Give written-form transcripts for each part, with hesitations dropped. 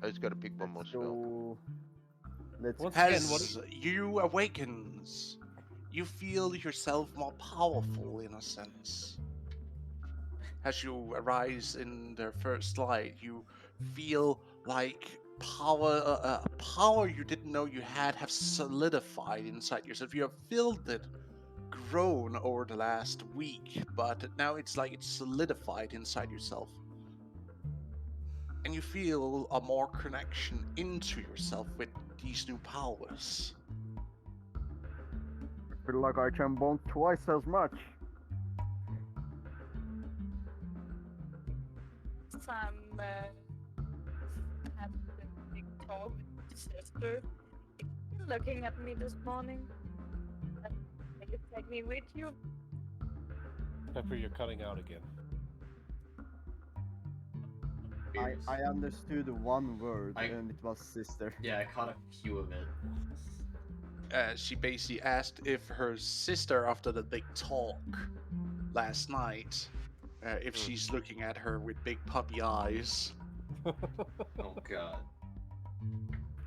I just gotta pick one more spell. So let's Once again, As you awakens, you feel yourself more powerful in a sense. As you arise in the first light, you feel like power you didn't know you had have solidified inside yourself. You have filled it, grown over the last week, but now it's like it's solidified inside yourself. And you feel a more connection into yourself with these new powers. feel like I can bond twice as much. Some had a big talk with his sister. He's looking at me this morning. Will you take me with you? Pepper, you're cutting out again. I understood one word, and it was sister. Yeah, I caught a few of it. She basically asked if her sister, after the big talk last night, if she's looking at her with big puppy eyes. Oh god.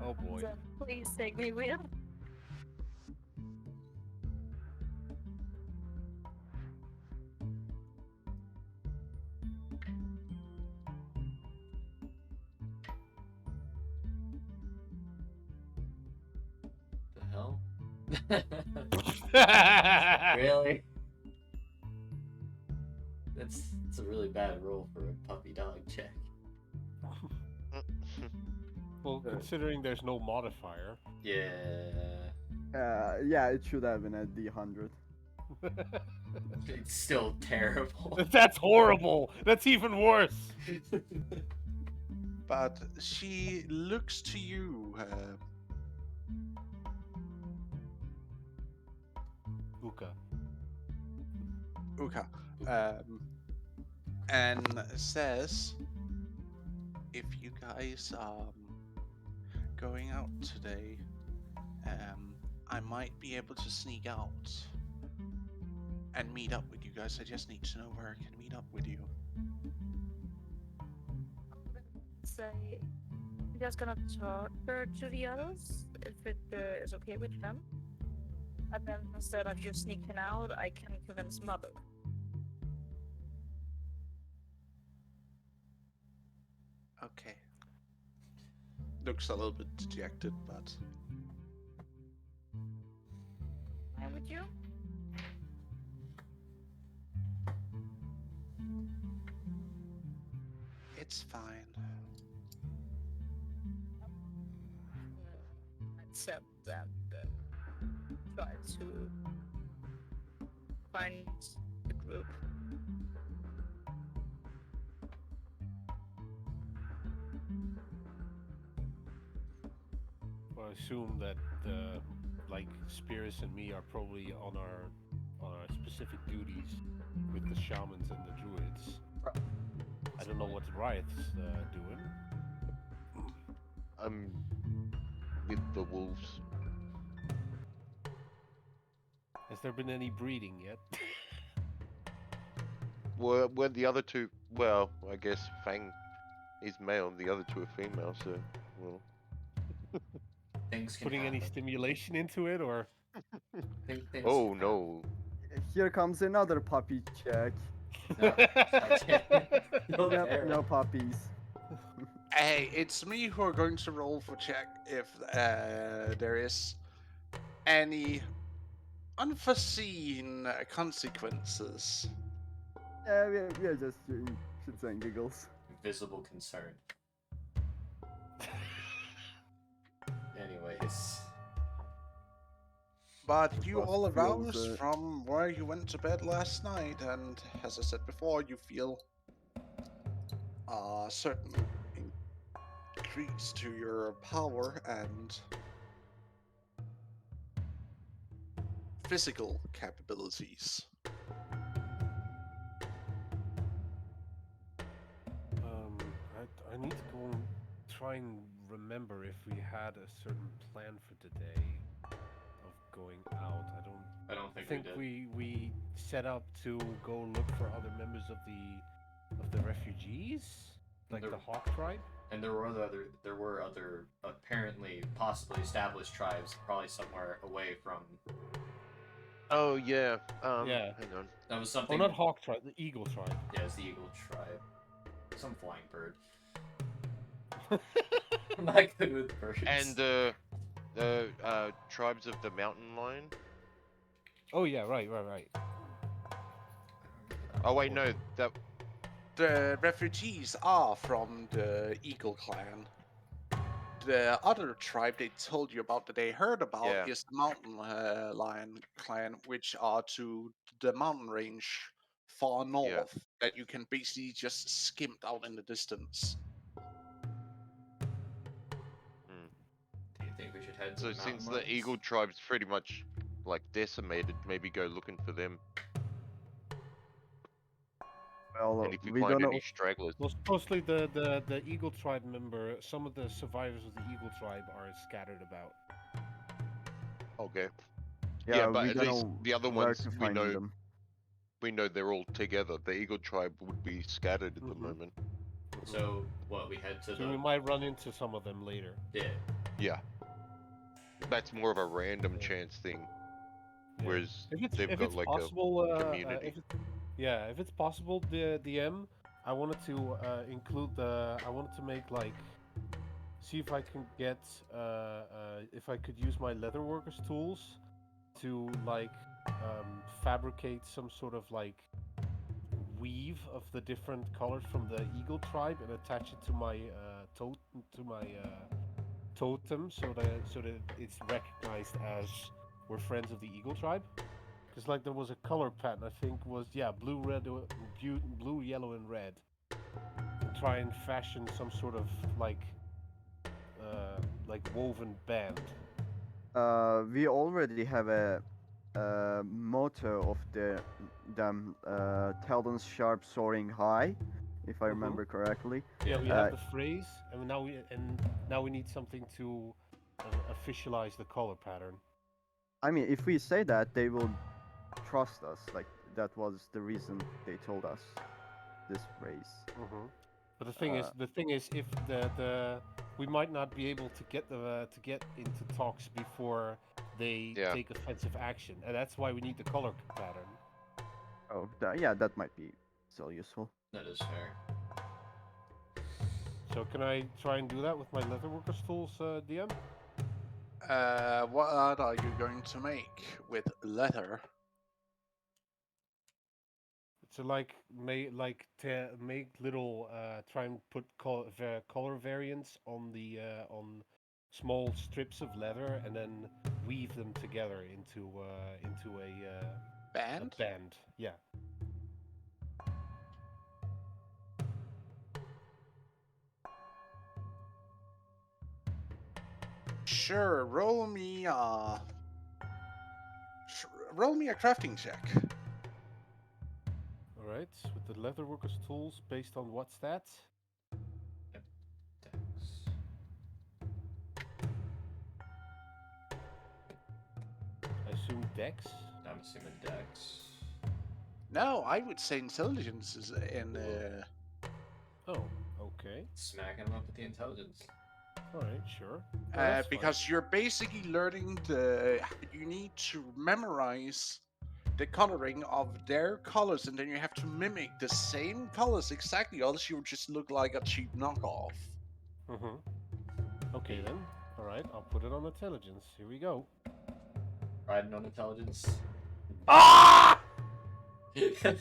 Oh boy. So please take me with. The hell? Really? That's a really bad roll for a puppy dog check. Well, considering there's no modifier. Yeah. Yeah, it should have been at D100. It's still terrible. That's horrible. That's even worse. But she looks to you, Uka. and says, if you guys are going out today, I might be able to sneak out and meet up with you guys. I just need to know where I can meet up with you. Say, I'm just gonna talk her to the others if it is okay with them. And then instead of you sneaking out, I can convince Mother. Okay. Looks a little bit dejected, but Fine with you? it's fine. Accept that. Try to find the group. Well, I assume that like Spears and me are probably on our specific duties with the shamans and the druids. I don't know what Riot's doing. I'm with the wolves. Has there been any breeding yet? Well, when the other two, well, I guess Fang is male, the other two are female, so, well. Things can Putting any happen. stimulation into it, or? Things Oh, can no. Here comes another puppy check. happen. No, Yep, there. no puppies. Hey, it's me who are going to roll for check if there is any unforeseen consequences. Yeah, we are just doing shits and giggles. Visible concern. Anyways. But you Plus all feels, aroused from where you went to bed last night, and as I said before, you feel a certain increase to your power and physical capabilities. I need to go and try and remember if we had a certain plan for today of going out. I don't I think think we did. we set up to go look for other members of the refugees, like The- the Hawk tribe. And there were other apparently possibly established tribes, probably somewhere away from. Oh yeah. Yeah. Hang on. That was Oh, something. not Hawk tribe, the Eagle tribe. Yeah, it's the Eagle tribe. Some flying bird. I'm not good with birds. And the tribes of the mountain lion. Oh yeah, right. Oh wait, no, that The refugees are from the Eagle clan. The other tribe they told you about that they heard about Yeah. is the Mountain Lion clan, which are to the mountain range far north that you can basically just skim out in the distance. Do you think we should head to So the mountain since the lions? Eagle tribe's pretty much like decimated, maybe go looking for them. Well, And if you we find don't know. any stragglers, Well, supposedly the Eagle tribe member, some of the survivors of the Eagle tribe are scattered about. okay. Yeah, Yeah, but we at don't least know the other where ones to we find know them. they're all together. The Eagle tribe would be scattered at the Mhm. moment. So what? We head to So we the. might run into some of them later. Yeah. Yeah. That's more of a random Yeah. chance thing. Yeah. Whereas If it's they've if got it's like possible, a community. if it's possible, the DM, I wanted to include the. I wanted to make like, see if I can get if I could use my leatherworkers tools to like fabricate some sort of like weave of the different colors from the Eagle tribe and attach it to my totem so that it's recognized as we're friends of the Eagle tribe. Because like there was a color pattern, I think was blue, red, blue, yellow, and red. And try and fashion some sort of like woven band. We already have a motto of them. Talons sharp, soaring high, if I remember correctly. Yeah, we have the phrase, and now we need something to officialize the color pattern. I mean, if we say that, they will trust us. Like that was the reason they told us this phrase. But the thing is, if the we might not be able to get into talks before they take offensive action, and that's why we need the color pattern. Oh, yeah, that might be still useful. That is fair. So can I try and do that with my leatherworkers tools, DM? What are you going to make with leather? So like make little try and put color variants on the on small strips of leather and then weave them together into a Band? A band, yeah. Sure, roll me a crafting check. All right, with the leatherworkers tools based on what stats? Dex. I assume Dex. I'm assuming Dex. No, I would say intelligence is in. Oh, okay. Smacking him up with the intelligence. All right, sure. No, that's Because fine. you're basically learning you need to memorize the coloring of their colors, and then you have to mimic the same colors exactly, else you would just look like a cheap knockoff. Okay then. All right, I'll put it on intelligence. Here we go. Riding on intelligence. Ah!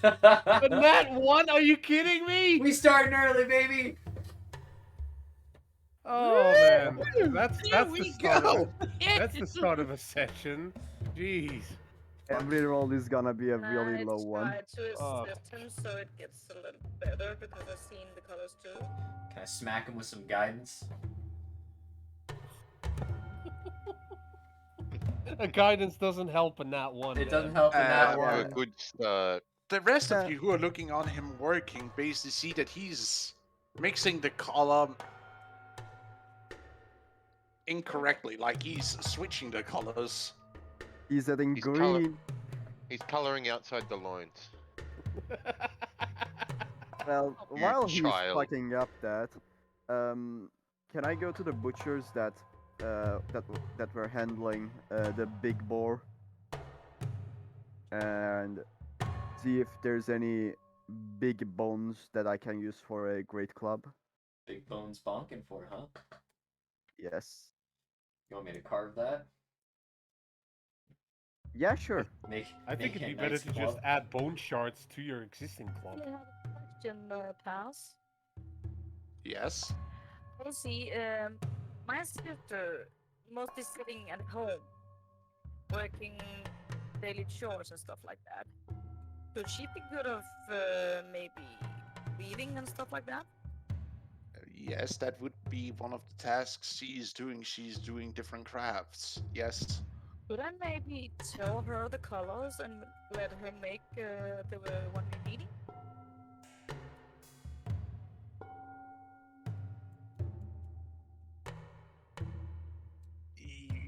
But Matt won? Are you kidding me? We starting early, baby. Oh man, that's Here the we start. go. That's the start of a session. Jeez. Every roll is gonna be a really I low one. tried to Oh. assist him so it gets a little better because I've seen the colors too. Can I smack him with some guidance? A guidance doesn't help in that one. It man. doesn't help in that Yeah. A one. good start. The rest of you who are looking on him working basically see that he's mixing the color incorrectly, like he's switching the colors. He's adding He's green. He's coloring outside the lines. Well, You while he's child. fucking up that, Can I go to the butchers that were handling the big boar and see if there's any big bones that I can use for a great club? Big bones bonking for, huh? Yes. You want me to carve that? Yeah, sure. Make I think make it'd a be better nice to club? just add bone shards to your existing club. I have a question, Pass. Yes. I see, my sister mostly sitting at home, working daily chores and stuff like that. Could she be good of maybe weaving and stuff like that? Yes, that would be one of the tasks she's doing. She's doing different crafts. Yes. Could I maybe tell her the colors and let her make the one we needing?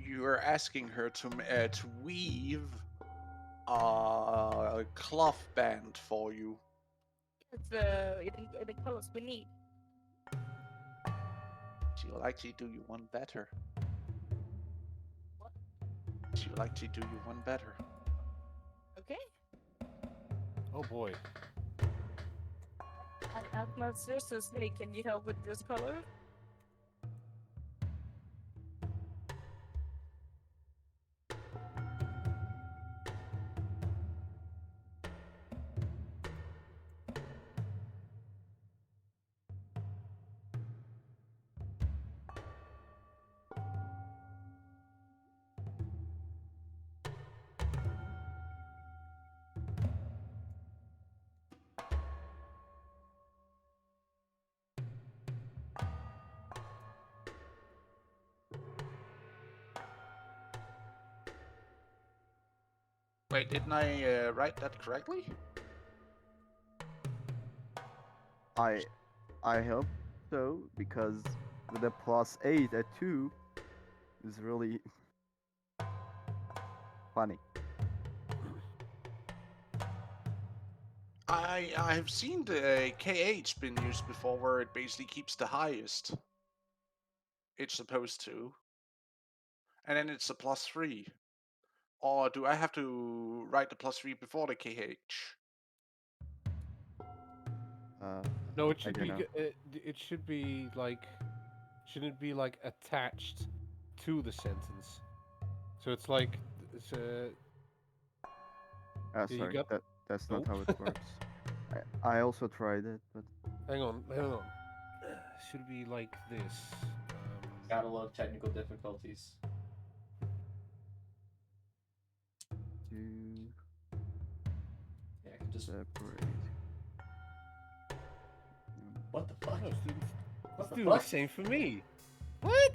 You're asking her to weave a cloth band for you. It's the colors we need. She will actually do you one better. What? She will actually do you one better. Okay. Oh boy. I asked my sisters, hey, can you help with this color? Wait, didn't I write that correctly? I hope so, because with a +8 at 2 is really funny. I have seen the KH been used before, where it basically keeps the highest it's supposed to, and then it's a +3. Or do I have to write the +3 before the KH? No, it I should don't be. know. It should be like. Shouldn't it be like attached to the sentence? So it's like. It's you Sorry, got. that's not Nope. how it works. I also tried it, but Hang on. Should be like this. Gotta love technical difficulties. to Yeah, I can just. separate. What the fuck? Oh, it's What the doing the fuck? same for me. What?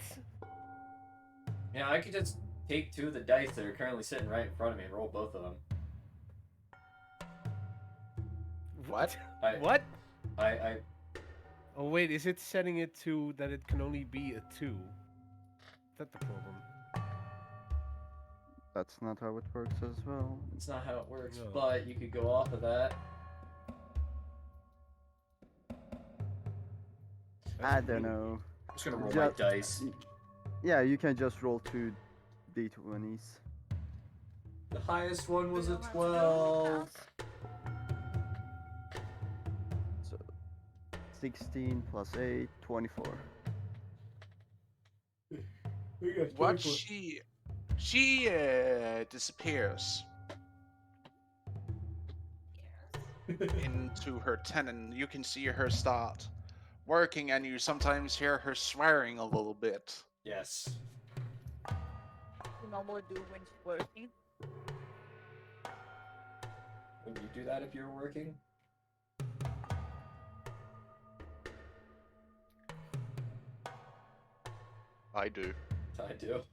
Yeah, I could just take 2 of the dice that are currently sitting right in front of me and roll both of them. What? I, What? I Oh wait, is it setting it to that it can only be a 2? Is that the problem? That's not how it works as well. It's not how it works, No. but you could go off of that. I don't know. I'm just gonna roll Just- my dice. Yeah, you can just roll 2 d20s. The highest one was You a don't have to go 12. fast. So 16 plus 8, 24. What she disappears into her tent, and you can see her start working, and you sometimes hear her swearing a little bit. Yes. You normally do when she's working. Would you do that if you were working? I do. I do.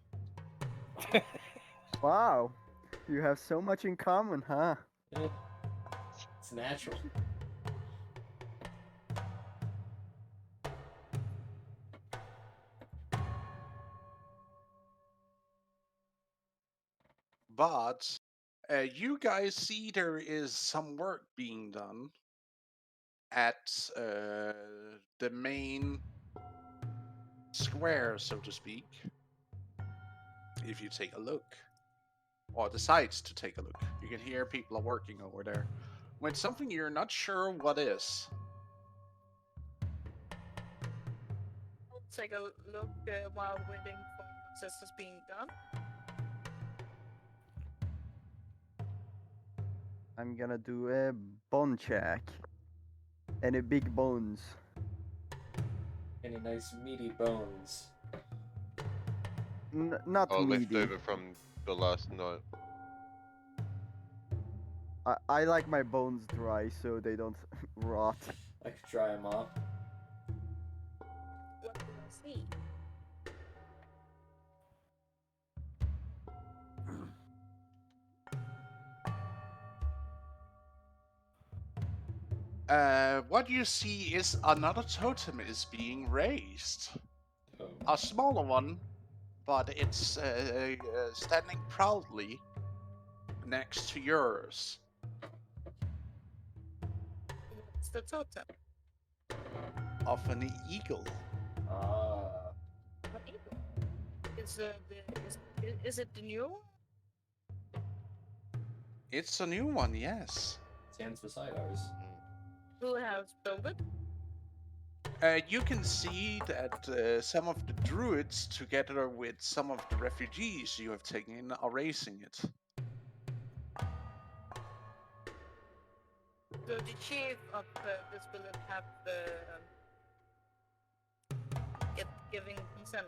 Wow, you have so much in common, huh? Yeah. It's natural. But you guys see there is some work being done at the main square, so to speak. If you take a look, or decides to take a look, you can hear people are working over there with something you're not sure what is. I'll take a look while waiting for the process being done. I'm gonna do a bone check. Any big bones? Any nice meaty bones? Not Oh, left meaty. over from the last night. I like my bones dry so they don't rot. I could dry them off. What do I see? What you see is another totem is being raised. Oh. A smaller one, but it's standing proudly next to yours. What's the totem? Of an eagle. Ah. What eagle? Is it the new one? It's a new one, yes. Stands beside ours. Who has built it? You can see that some of the druids, together with some of the refugees you have taken in, are raising it. So the chief of this village have giving consent.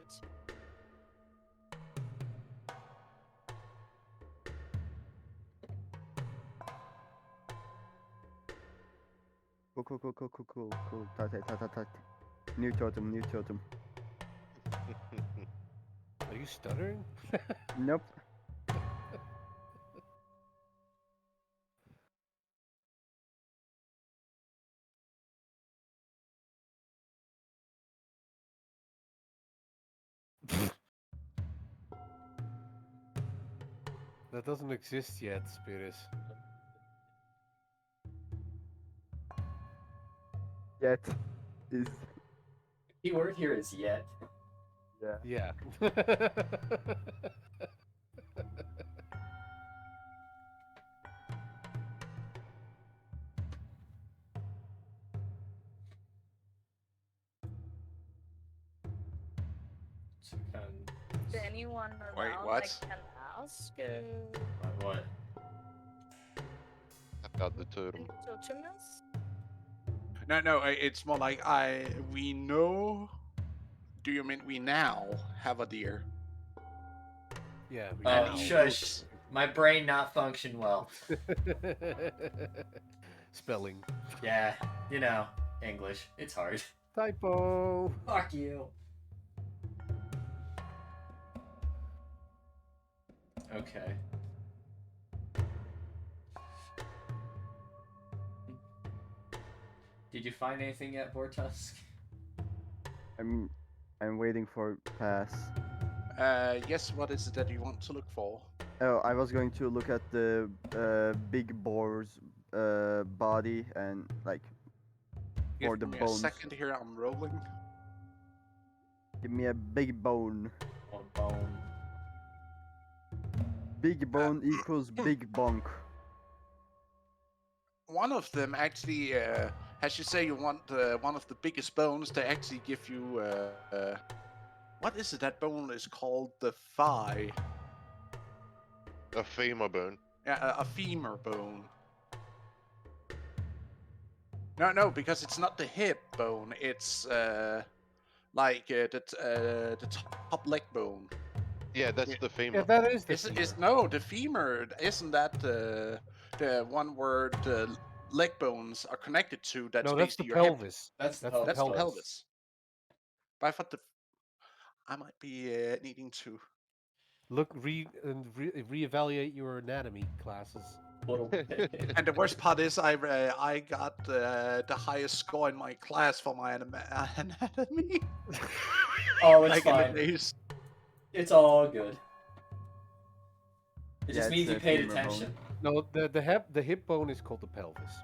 Cool. Tat. New totem. Are you stuttering? Nope. That doesn't exist yet, Spiris. Yet is Key word here is yet. yeah. Yeah. So can Is there anyone Wait, around what? I can ask? on what? About the totem. Totem is? No, it's more like we know. Do you mean we now have a deer? Yeah. we Oh, know. shush. My brain not function well. Spelling. Yeah, you know, English. It's hard. Typo. Fuck you. Okay. Did you find anything yet, Vortusk? I'm waiting for pass. Yes, what is it that you want to look for? Oh, I was going to look at the big boar's body and like for Give the me bones. a second here, I'm rolling. Give me a big bone. On bone. Big bone equals big bonk. One of them actually, as you say, you want one of the biggest bones. They actually give you what is it? That bone is called the thigh. A femur bone. Yeah, a femur bone. No, because it's not the hip bone. It's like the top leg bone. Yeah, that's Yeah. the femur. Yeah, that is the Is femur. no, the femur isn't that the one where the leg bones are connected to? That's No, that's the basically your hip. pelvis. That's the That's the pelvis. That's the pelvis. pelvis. But I thought I might be needing to. Look, reevaluate your anatomy classes. Little bit. And the worst part is I got the highest score in my class for my anatomy. Oh, it's Like in fine. the days. It's all good. It Yeah, just means it's you a paid femur bone. attention. No, the hip bone is called the pelvis.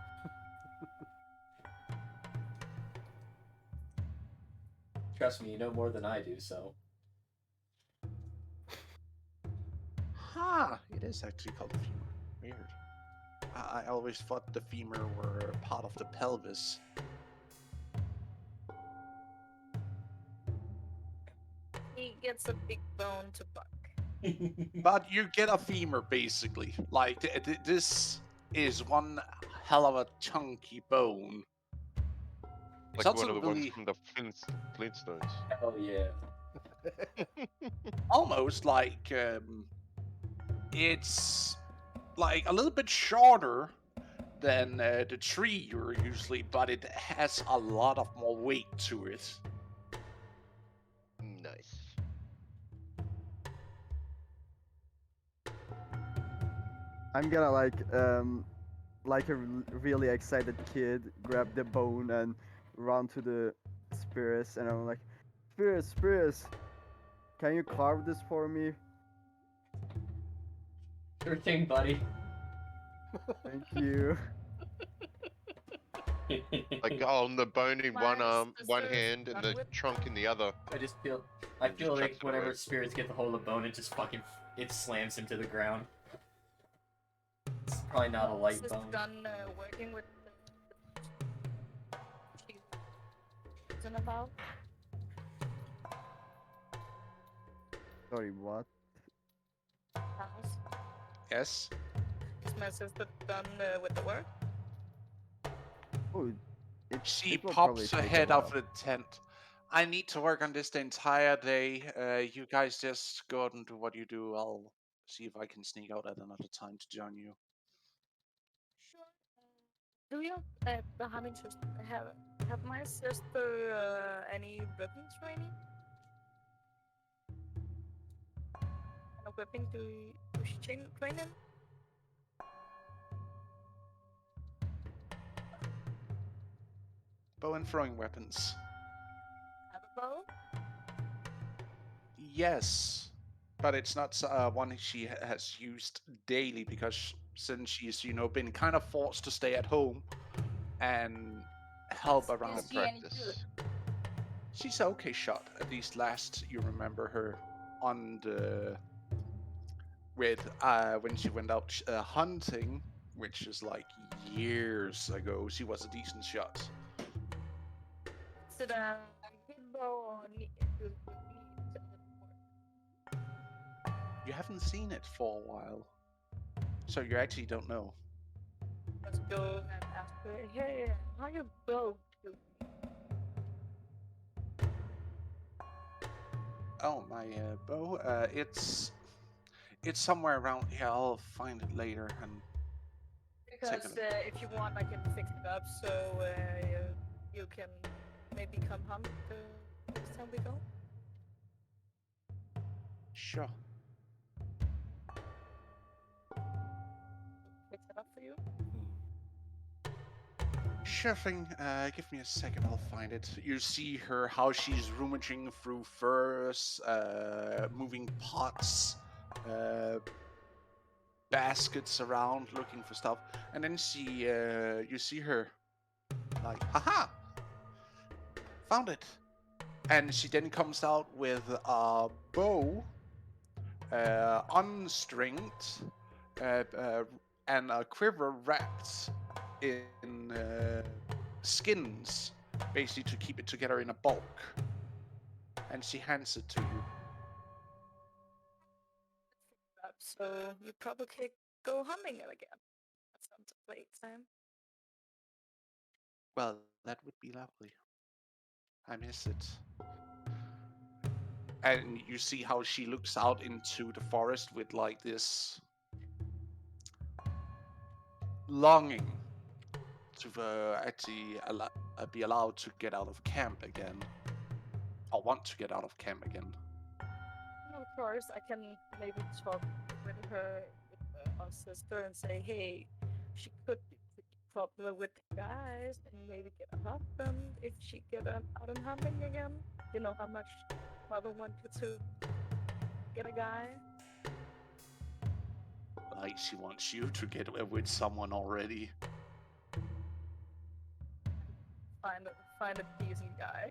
Trust me, you know more than I do, so. Huh, it is actually called the femur. Weird. I always thought the femur were part of the pelvis. He gets a big bone to buck. But you get a femur, basically. Like, this is one hell of a chunky bone. It's Like one also of the ones really from the Flintstones. Hell yeah. almost like it's like a little bit shorter than the tree you're usually, but it has a lot of more weight to it. Nice. I'm gonna like a really excited kid, grab the bone and run to the Spirits, and I'm like, Spirits, can you carve this for me? Sure thing, buddy. Thank you. Like on the bone in one My arm, one sister is hand, and done the with- trunk in the other. I just feel And just like chucks it whenever away. spirits get the hold of bone, it just fucking it slams him to the ground. It's probably not a My light sister bone. done working with the she's about. Sorry, what? House. Yes? Is my sister done with the work? Oh, She it will probably pops take a ahead of while. the tent. I need to work on this the entire day. You guys just go out and do what you do. I'll see if I can sneak out at another time to join you. Sure. Do you I'm interested. Have my sister any weapon training? Kind of weapon do she train in? Bow and throwing weapons. Have a bow? Yes, but it's not one she has used daily because since she's been kind of forced to stay at home and help around. Is she any good? Practice. She's a okay shot. At least last you remember her on the with when she went out hunting, which is like years ago. She was a decent shot. Is it a good bow or do you need work? You haven't seen it for a while, so you actually don't know. Let's go and ask her, hey, how you bow do? Oh, my bow. It's somewhere around here. I'll find it later. And Because if you want, I can fix it up so you can maybe come hunt next time we go. sure. Fix it up for you. Sure thing. Give me a second. I'll find it. You see her how she's rummaging through furs, moving pots, baskets around, looking for stuff, and then you see her like, haha, found it. And she then comes out with a bow, unstringed, and a quiver wrapped in skins, basically to keep it together in a bulk. And she hands it to you. Up, so you probably could go hunting again. That sounds like playtime. Well, that would be lovely. I miss it. And you see how she looks out into the forest with like this longing to actually be allowed to get out of camp again. Or want to get out of camp again. And of course, I can maybe talk with her, with our sister, and say, hey, she could be pretty popular with the guys, and maybe get a husband if she get out and hunting again. You know how much mother wanted to get a guy. Like she wants you to get with someone already. Find a decent guy.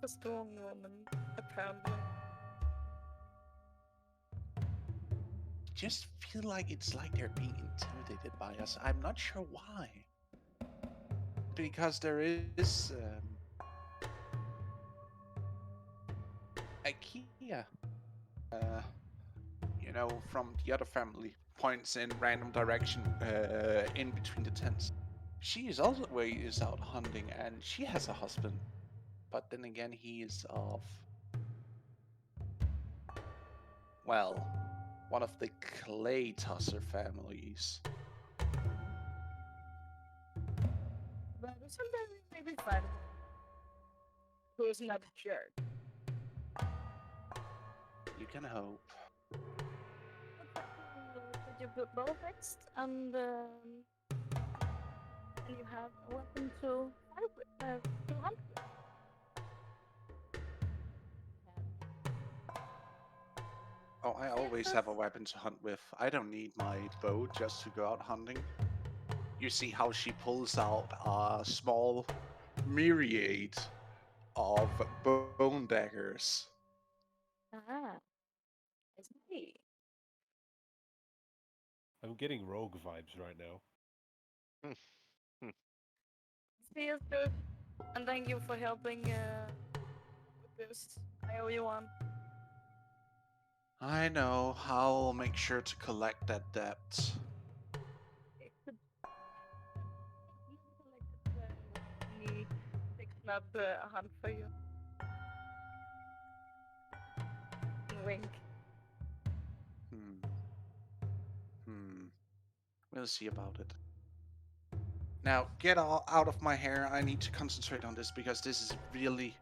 a strong woman, apparently. Just feel like it's like they're being intimidated by us. I'm not sure why. Because there is IKEA. From the other family, points in random direction in between the tents. She is always out hunting, and she has a husband. But then again, he is of, well, one of the clay tosser families. But sometimes we maybe find who is not a jerk. You can hope. Did you put bow fixed and you have a weapon to fight with, to hunt with? Oh, I always have a weapon to hunt with. I don't need my bow just to go out hunting. You see how she pulls out a small myriad of bone daggers. Ah, I see. I'm getting rogue vibes right now. Feels good. And thank you for helping with this. I owe you one. I know. I'll make sure to collect that debt. It could me fixing up a hunt for you. Wink. We'll see about it. Now, get all out of my hair. I need to concentrate on this because this is really,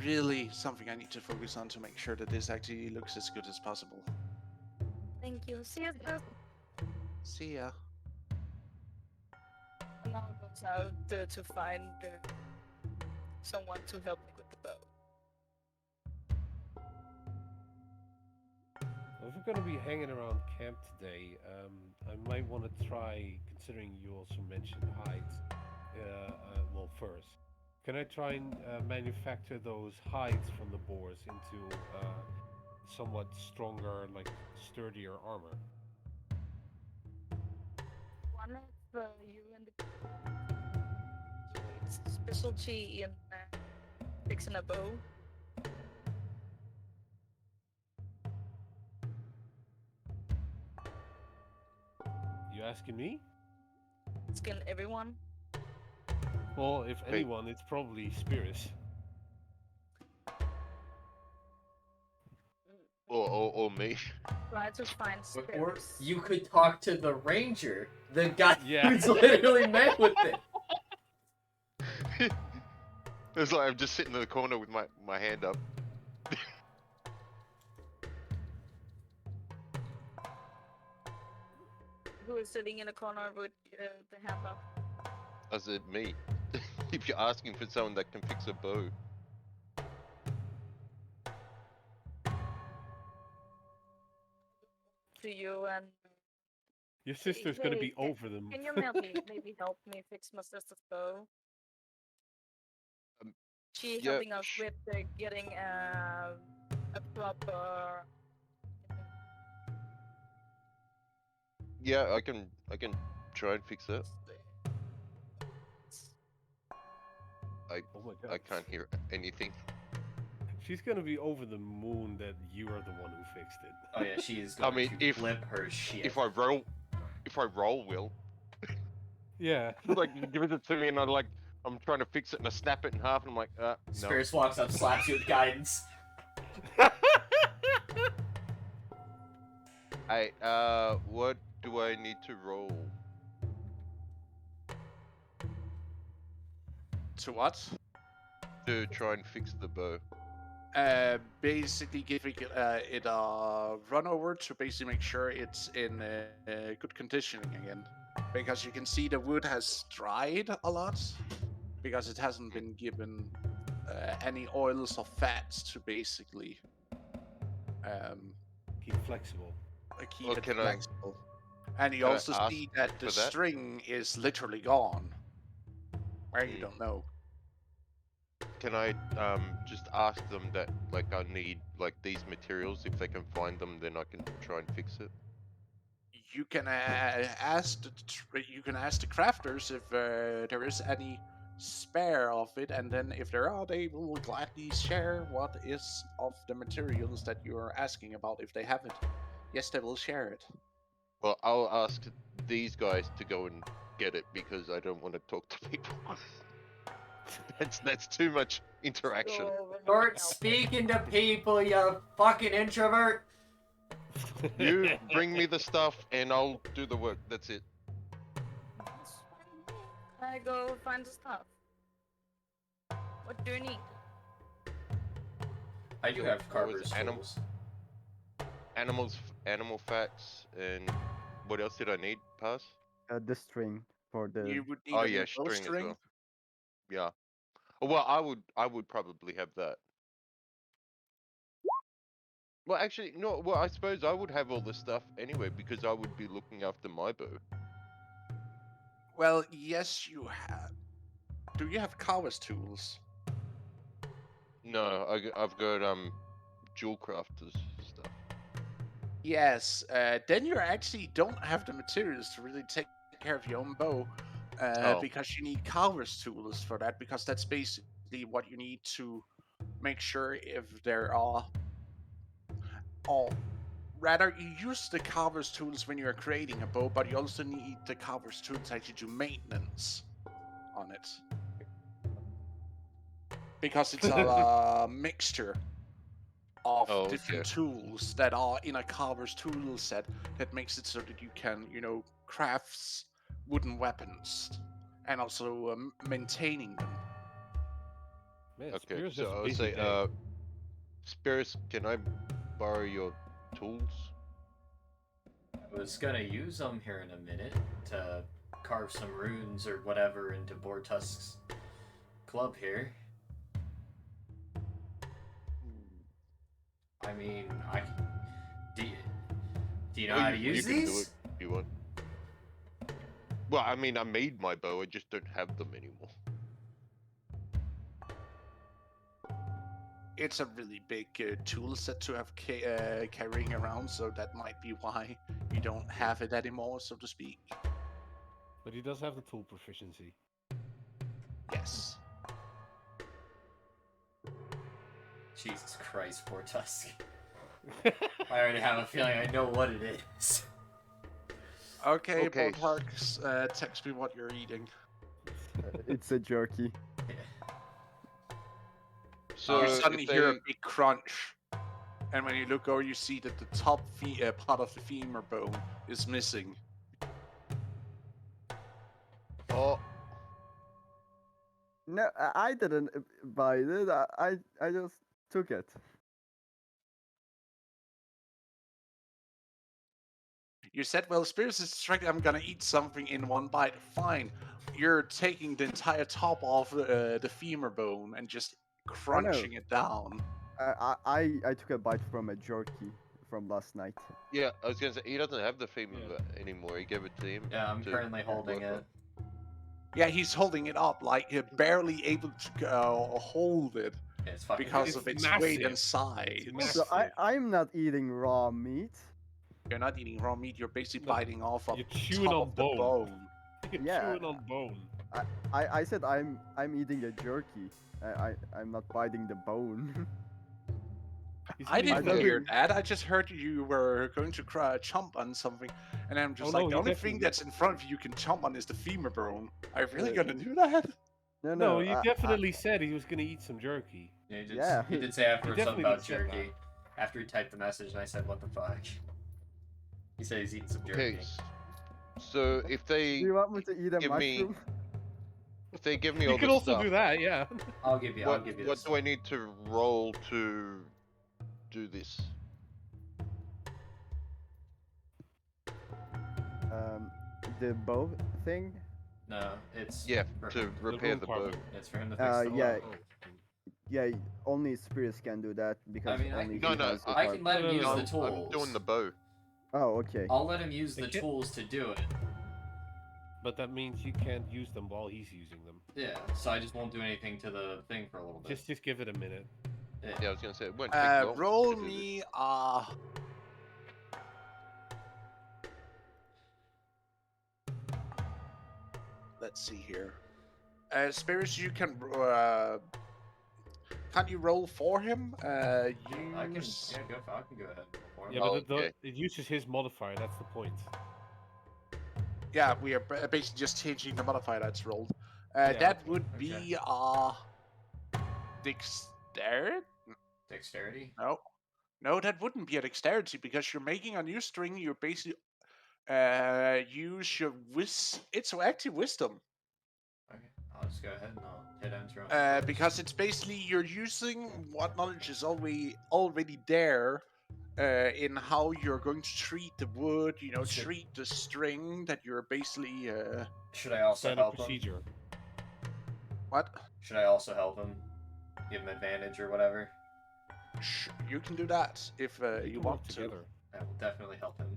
really something I need to focus on to make sure that this actually looks as good as possible. Thank you. See you soon. See ya. Now goes out to find someone to help me with the bow. If we're going to be hanging around camp today, I might want to try, considering you also mentioned hides. Well, first, can I try and manufacture those hides from the boars into somewhat stronger, like sturdier armor? One of you and the it's specialty in fixing a bow. You asking me? Skin everyone. Well, if Hey. anyone, it's probably Spirus. Or me. Try to find Or spirits. you could talk to the ranger, the guy Yeah. who's literally met with it. It's like I'm just sitting in the corner with my hand up. Who is sitting in a corner with the hand up? I said me. If you're asking for someone that can fix a bow. To you and Your sister's going to be Hey, over them. can you maybe help me fix my sister's bow? She yeah, helping us with getting a proper. Yeah, I can try and fix it. Oh my god. I can't hear anything. She's going to be over the moon that you are the one who fixed it. Oh yeah, she is going mean, to if- flip her shit. If I roll well, Yeah. like you give it to me and I'm trying to fix it and I snap it in half and I'm like, no. Spirits walks up, slaps you with guidance. Hey, what do I need to roll? To what? To try and fix the bow. Basically giving it a run over to basically make sure it's in good conditioning again. Because you can see the wood has dried a lot. Because it hasn't been given any oils or fats to basically Keep flexible. keep Well, it can I- flexible. And you can I also ask see that the for that? string is literally gone. Where you don't know. can I just ask them that like I need like these materials? If they can find them, then I can try and fix it. You can you can ask the crafters if there is any spare of it, and then if there are, they will gladly share what is of the materials that you are asking about. If they have it, yes, they will share it. Well, I'll ask these guys to go and get it because I don't want to talk to people. that's too much interaction. Start speaking to people, you fucking introvert. You bring me the stuff and I'll do the work. That's it. I go find the stuff. What do you need? I do have carver's animal- tools. Animal facts, and what else did I need? Pass. The string for the. You would need Oh a yeah, bow string as well. Yeah. Oh, well, I would probably have that. Well, actually, no. Well, I suppose I would have all the stuff anyway because I would be looking after my bow. Well, yes, you have. Do you have carver's tools? No, I've got jewel crafters stuff. Yes. Then you actually don't have the materials to really take care of your own bow, Oh. because you need carver's tools for that. Because that's basically what you need to make sure if there are. Or rather, you use the carver's tools when you're creating a bow, but you also need the carver's tools to actually do maintenance on it. Because it's a mixture of Oh, different okay. tools that are in a carver's tool set that makes it so that you can, craft wooden weapons and also maintaining them. Man, Okay, Spears has so a I would busy say, day. Spears, can I borrow your tools? I was gonna use them here in a minute to carve some runes or whatever into Bortusk's club here. I mean, I can... Do you know how to you use can do it these? if you want. Well, I mean, I made my bow. I just don't have them anymore. It's a really big tool set to have carrying around, so that might be why you don't have it anymore, so to speak. But he does have the tool proficiency. Yes. Jesus Christ, Bortusk. I already have a feeling I know what it is. Okay, Okay. Parks, text me what you're eating. It's a jerky. So You suddenly hear a they... big crunch, and when you look over, you see that the top part of the femur bone is missing. Oh, No, I didn't buy it. I just took it. You said, well, Spears is distracted, I'm gonna eat something in one bite. Fine. You're taking the entire top off the femur bone and just crunching it down. I took a bite from a jerky from last night. yeah, I was gonna say, he doesn't have the femur anymore. He gave it to him. Yeah, I'm to currently holding work on. it. Yeah, he's holding it up, like you're barely able to hold it Yeah, it's fucking because It's of its massive. weight and size. It's So massive. I'm not eating raw meat. You're not eating raw meat, you're basically No, biting off of you're the chewing top on of the bone. bone. You're Yeah. chewing on bone. I said I'm eating a jerky. I'm not biting the bone. He's I eating didn't doesn't- hear that. I just heard you were going to chomp on something, and I'm just Oh, like, no, the he only thing definitely- that's in front of you can chomp on is the femur bone. Are you really Yeah. gonna do that? No, you definitely said he was gonna eat some jerky. Yeah, Yeah, he did say afterwards something definitely about did say that. jerky. After he typed the message, and I said, "What the fuck?" He said he's eating some jerky. Okay, so if they Do you want me to eat a give me mushroom? if they give me You all could the also stuff, do that, yeah. I'll give you. I'll give you what this. do I need to roll to do this? The bow thing. No, it's Yeah, for to him. repair rune the bow. carving. It's for him to fix the Yeah. bow. Yeah, only spirits can do that because mean, I only can- he No, has the I part. can let him No, use no, the no, tools. I'm doing the bow. Oh, okay. I'll let him use the Okay. tools to do it. But that means you can't use them while he's using them. Yeah, so I just won't do anything to the thing for a little bit. Just give it a minute. Yeah, I was gonna say it won't take long. Roll to do this. me let's see here. Spirits, you can can't you roll for him? I can, Use yeah, I can go ahead and roll for him. Yeah, Oh, but okay. it uses his modifier. That's the point. yeah, we are basically just changing the modifier that's rolled. Yeah, That okay, would be dexterity. Dexterity? No, that wouldn't be a dexterity because you're making a new string. You're basically use your It's active wisdom. Okay, I'll just go ahead and I'll hit enter on the first. Because it's basically you're using what knowledge is already there in how you're going to treat the wood, Should- treat the string that you're basically Should I also Standard help him? procedure. what? Should I also help him? Give him advantage or whatever? You can do that if We you can work want to. together. I will definitely help him.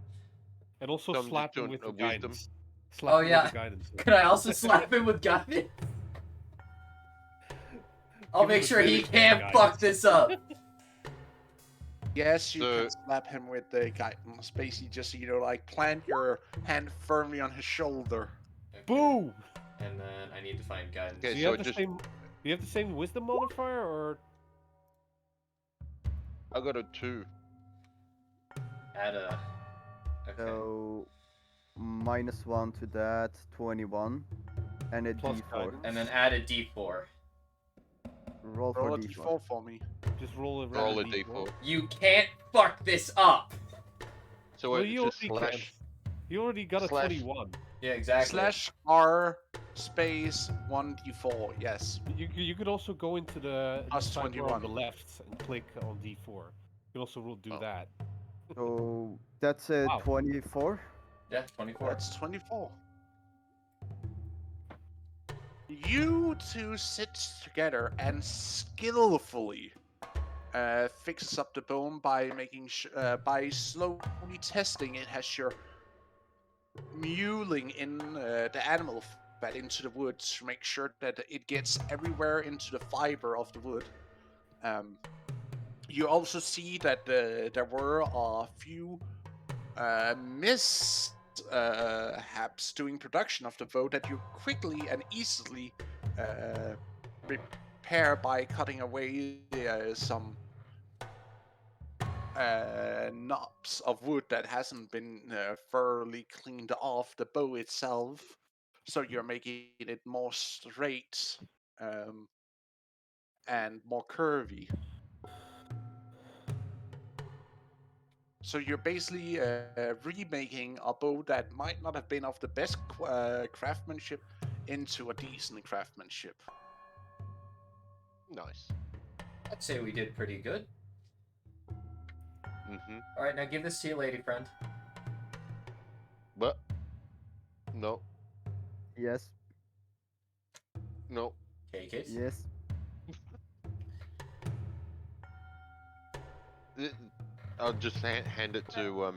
And also Some slap do him with the wisdom. guidance. Slap Oh, him yeah. with the guidance. Could I also slap him with guidance? I'll Give him make a sure he bit of can't guidance. fuck this up. Yes, you So- can slap him with the guidance. Basically, just like plant your hand firmly on his shoulder. Okay. Boo! And then I need to find guidance. Okay, Do you so have the just- same? Do you have the same wisdom modifier, or I got a 2. Add a. Okay. So -1 to that, 21, and a Plus D4. guidance. And then add a d4. Roll Roll for a D4. d4 for me. just roll a Roll a random d4. You can't fuck this up! So Well, it's you just already slash. You already got a Slash. 21. Yeah, exactly. /R space 1d4. Yes. You could also go into the Plus sidebar on 21. the left and click on D4. You can also do Oh. that. So that's a Wow. 24. Yeah, 24. That's 24. You two sit together and skillfully fixes up the bone by by slowly testing it as you're muling in the animal fat into the wood to make sure that it gets everywhere into the fiber of the wood. You also see that there were a few mishaps doing production of the bow that you quickly and easily repair by cutting away some knobs of wood that hasn't been thoroughly cleaned off the bow itself. So you're making it more straight and more curvy. So you're basically remaking a bow that might not have been of the best craftsmanship into a decent craftsmanship. Nice. I'd say we did pretty good. Mm-hmm. Alright, now give this to your lady friend. But no, Yes, no. Take it. yes. I'll just hand it to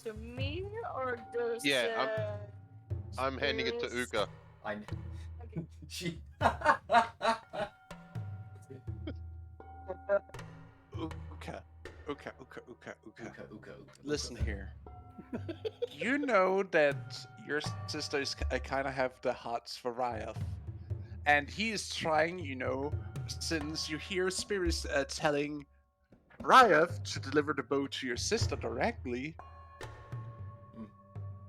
To me or just? Yeah, I'm handing it to spirits? Uka. I Okay. she Okay. Uka. Listen here. You know that your sisters kind of have the hots for Ryath. And he is trying, since you hear spirits telling Ryath to deliver the bow to your sister directly,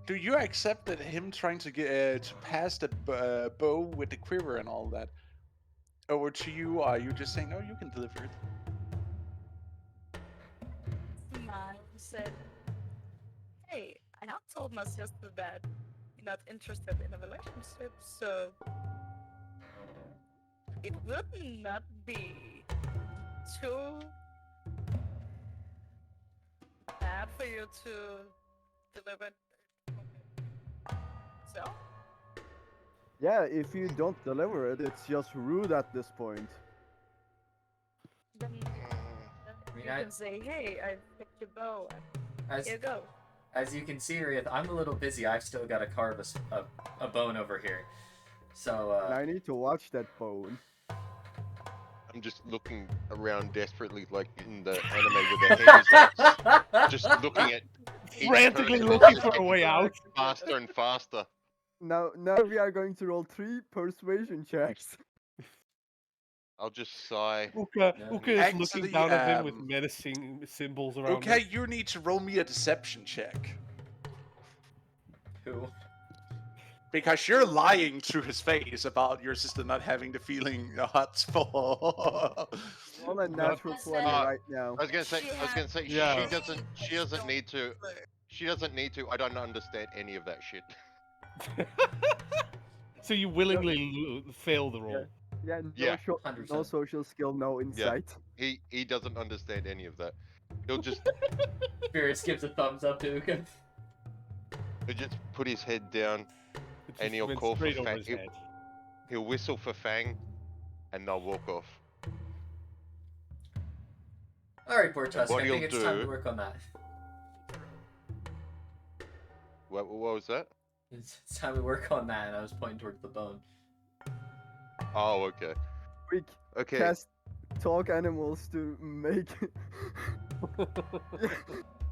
do you accept that him trying to get to pass the bow with the quiver and all that over to you? Or are you just saying, "Oh, you can deliver it"? Mom said, "Hey, I have told my sister that you're not interested in a relationship, so it would not be too bad for you to deliver it." So, Yeah, if you don't deliver it, it's just rude at this point. then mean, you I- can say, "Hey, I picked your bow, and As here you go." As you can see, Rieth, I'm a little busy. I've still got to carve a bone over here. So, And I need to watch that bone. I'm just looking around desperately, like in the anime with their hand is like just looking at each Frantically person looking just for a way out. faster and faster. Now we are going to roll 3 persuasion checks. I'll just sigh. Uka, Yeah. Uka is looking Actually, down at him with menacing symbols around Okay, him. you need to roll me a deception check. Who? Because you're lying to his face about your sister not having the feeling huts for. Roll a natural Yes, 20 uh, right now. I was gonna say, Yeah. she doesn't need to. She doesn't need to. I don't understand any of that shit. So you willingly fail the roll. Yeah, no, Yeah. no 100%. social skill, no insight. He doesn't understand any of that. He'll just Spirits gives a thumbs up to Uka. put his head down. It And just he'll went call for straight over Fang. his head. He'll whistle for Fang, and they'll walk off. Alright, Bortusk, What I he'll think it's time do- to work on that. What was that? It's time to work on that, and I was pointing towards the bone. Oh, okay. Quick, Okay. cast talk animals to make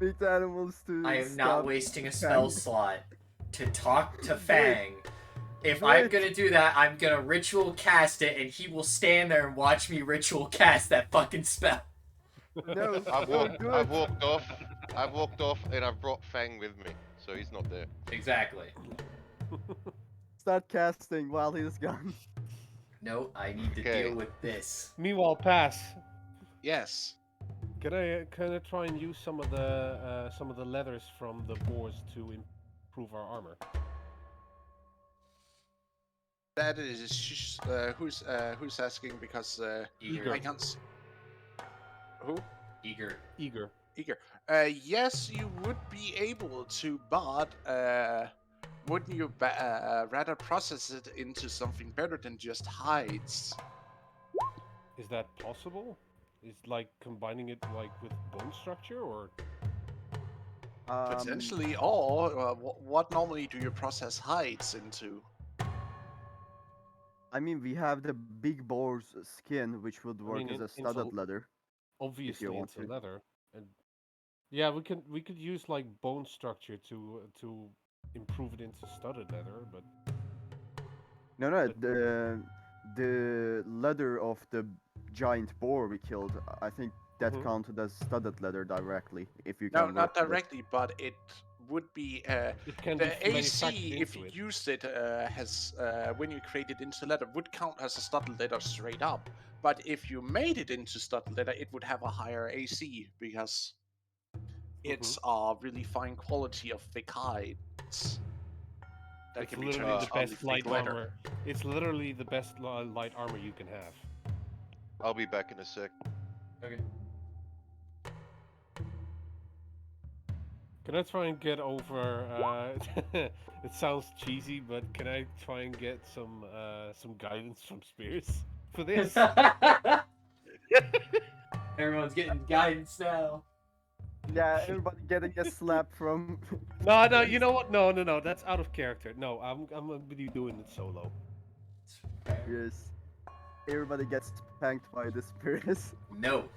make the animals to I am not stop wasting a spell Fang. slot to talk to Do it. Fang. If Do I'm it. gonna do that, I'm gonna ritual cast it, and he will stand there and watch me ritual cast that fucking spell. No, I've no, walked. do I've it. walked off. I've walked off, and I've brought Fang with me, so he's not there. Exactly. Start casting while he's gone. No, I need to Okay. deal with this. Meanwhile, Pass. Yes. Can I try and use some of the leathers from the boars to improve our armor? That is who's asking because Eager. I can't. Who? Eager. Eager. Eager. Yes, you would be able to, but wouldn't you rather process it into something better than just hides? Is that possible? Is like combining it like with bone structure or? Potentially, or what normally do you process hides into? I mean, we have the big boar's skin, which would work mean, as a into studded leather. Obviously want into to. leather. And yeah, we could use like bone structure to improve it into studded leather, but No, the leather of the giant boar we killed. I think that Mhm. counted as studded leather directly. If you No, can. not work with it. directly, but it would be it can the be manufactured AC. If into you it. used it has when you create it into leather, would count as a studded leather straight up. But if you made it into studded leather, it would have a higher AC because it's a really fine quality of thick hides that It's can be turned literally the into really best thick light leather. armor. It's literally the best light armor you can have. I'll be back in a sec. Okay. Can I try and get over? It sounds cheesy, but can I try and get some guidance from spirits for this? Everyone's getting guidance now. Yeah, everybody getting a slap from. No, you know what? No, that's out of character. No, I'm gonna be doing it solo. Yes. Everybody gets spanked by the spirits. No.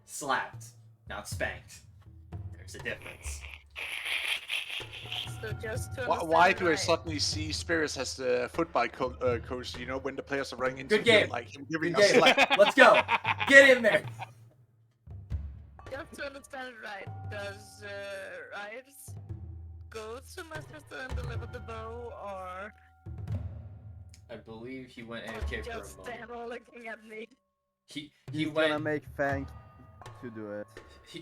Slapped, not spanked. There's a difference. So just to Why understand do I right, suddenly see Spirits as the football coach? You know, when the players are running into Good the field, game. like him giving Good a game. slap. Let's go. Get in there. Just to understand it right, does Rides go to Master and deliver the bow, or I believe he went or AFK for a just moment. stand all looking at me? He He's went. gonna make Fang to do it.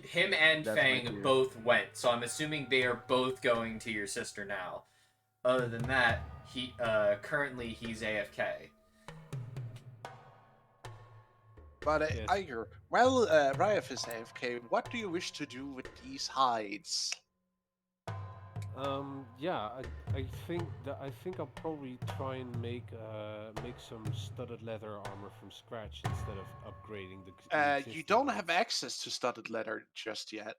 Him and That's my Fang theory. both went, so I'm assuming they are both going to your sister now. Other than that, he currently he's AFK. But Yes. Iger, well, Ryef is AFK. What do you wish to do with these hides? Yeah, I think I'll probably try and make some studded leather armor from scratch instead of upgrading the You existing don't have ones. access to studded leather just yet.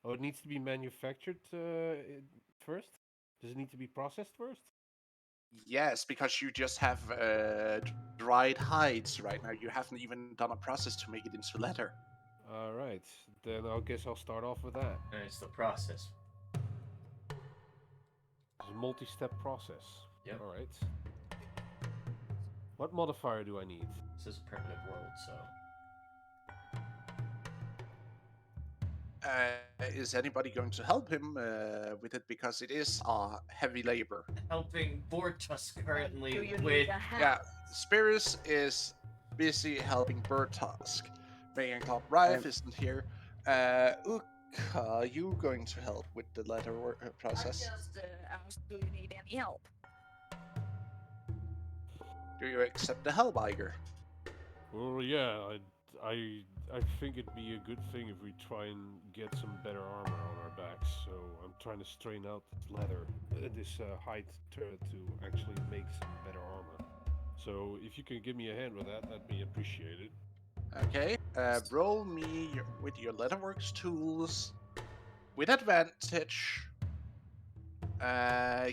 Oh, it needs to be manufactured first? Does it need to be processed first? Yes, because you just have dried hides right now. You haven't even done a process to make it into leather. Alright, then I guess I'll start off with that. And it's the process. It's a multi-step process. Yep. Alright. What modifier do I need? This is a primitive world, so. Is anybody going to help him with it? Because it is heavy labor. Helping Bortus Do currently you with. need a help? Yeah, Spirus is busy helping Bird Tusk. Megan Club Rife isn't here. Ook, are you going to help with the letter I process? just asked, do you need any help? Do you accept the Hellbiger? Well, yeah, I think it'd be a good thing if we try and get some better armor on our backs. So I'm trying to strain out this leather, this hide turret to actually make some better armor. So if you can give me a hand with that, that'd be appreciated. Okay, roll me with your Leatherworks tools with advantage.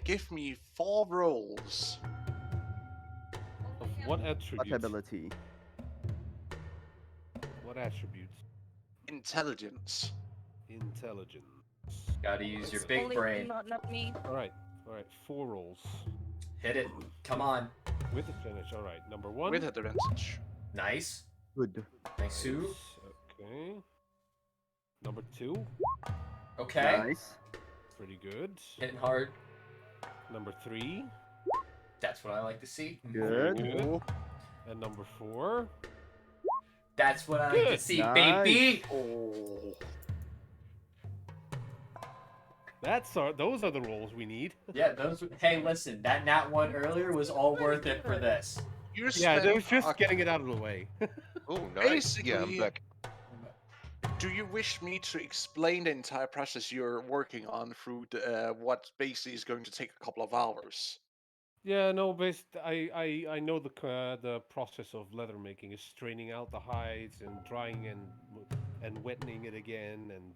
Give me 4 rolls. Of what What attributes? ability? What attributes? Intelligence. Intelligence. Gotta use your big Only brain. not me. All right, 4 rolls Hit it. Come on. with advantage. All right, number 1. With advantage. Nice. Good. Thanks, Sue. Nice, okay. Number 2, Okay. Nice. pretty good. Hitting hard. Number 3, That's what I like to see. Good. good. And number 4. That's what I like to Good. see, Nice. baby. Oh. Those are the rolls we need. Yeah, those. Hey, listen, that nat one earlier was all worth it for this. You Yeah, they spent was just a- getting it out of the way. Oh, nice. Yeah, I'm Basically- back. Do you wish me to explain the entire process you're working on through what basically is going to take a couple of hours? Yeah, no, I know the process of leather making is straining out the hides and drying and wetting it again and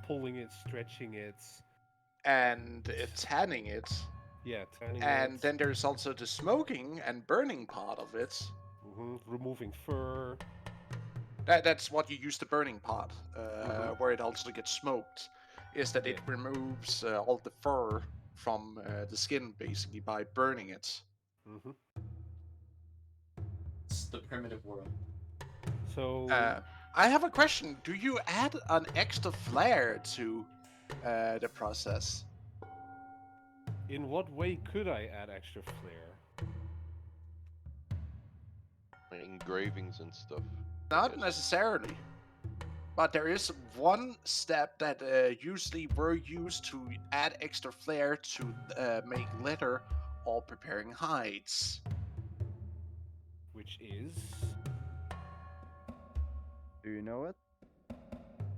pulling it, stretching it. And tanning it. Yeah, tanning And it. then there's also the smoking and burning part of it. Removing fur. That's what you use the burning part, where it also gets smoked, is that it Yeah. removes all the fur from the skin, basically, by burning it. hmm It's the primitive world. So I have a question. Do you add an extra flair to the process? in what way could I add extra flair? Like engravings and stuff. Not Yes. necessarily. But there is one step that usually were used to add extra flair to make leather or preparing hides. Which is Do you know it?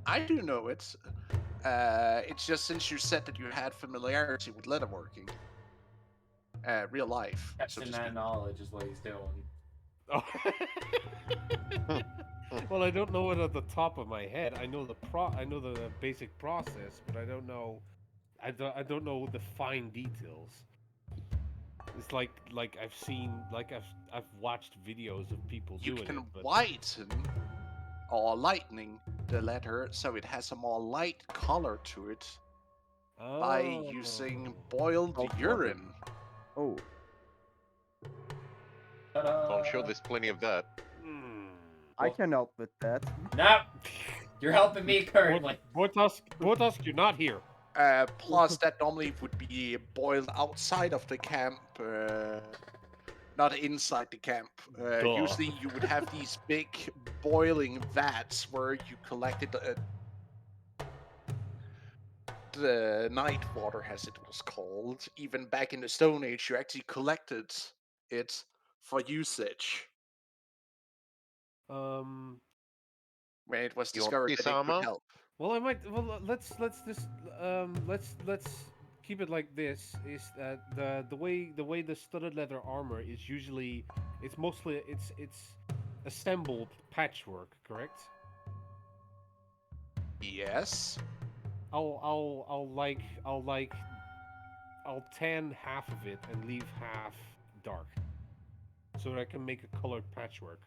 I do know it. It's just since you said that you had familiarity with leatherworking. Real life. so Testing to that speak. knowledge is what he's doing. oh. Well, I don't know it at the top of my head. I know the basic process, but I don't know know the fine details. It's like I've seen I've watched videos of people You doing can it, but whiten or lightening the leather so it has a more light color to it by using boiled Salt water. urine. Oh, Oh, I'm sure there's plenty of that. I can help with that. Nope. You're helping me currently. Bortusk, you're not here. Plus, that normally would be boiled outside of the camp, not inside the camp. Duh. Usually, you would have these big boiling vats where you collected the night water, as it was called. Even back in the Stone Age, you actually collected it for usage Um. when it was You want discovered this that it armor? could help. Well, I might. Well, let's just let's keep it like this. Is that the way the studded leather armor is usually it's mostly it's assembled patchwork, correct? Yes. I'll tan half of it and leave half dark, so that I can make a colored patchwork.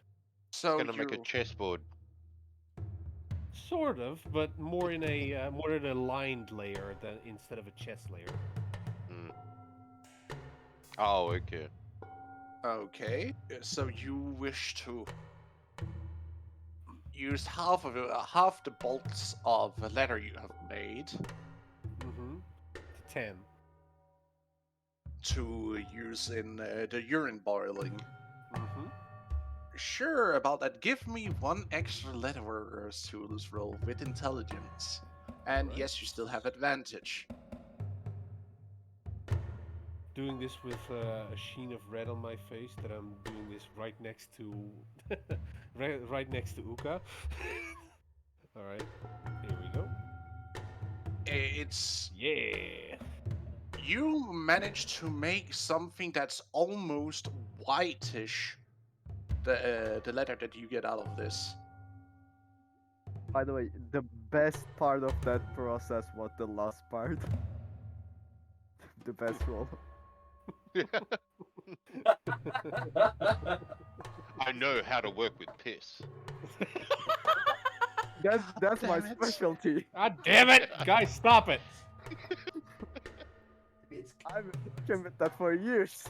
So Gonna make a you chessboard. Sort of, but more in a lined layer than instead of a chest layer. Mm. Oh, okay. okay? So you wish to use half the bolts of leather you have made Mm-hmm. To tan. to use in the urine boiling. Mm-hmm. Sure about that. Give me one extra letterworker's tools roll with intelligence. And Alright. yes, you still have advantage. Doing this with a sheen of red on my face that I'm doing this right next to right next to Uka. All right, here we go. It's Yeah. you managed to make something that's almost whitish. The letter that you get out of this. By the way, the best part of that process was the last part. The best roll. I know how to work with piss. That's my Damn it. specialty. God damn it, guys, stop it! It's I've been working with that for years.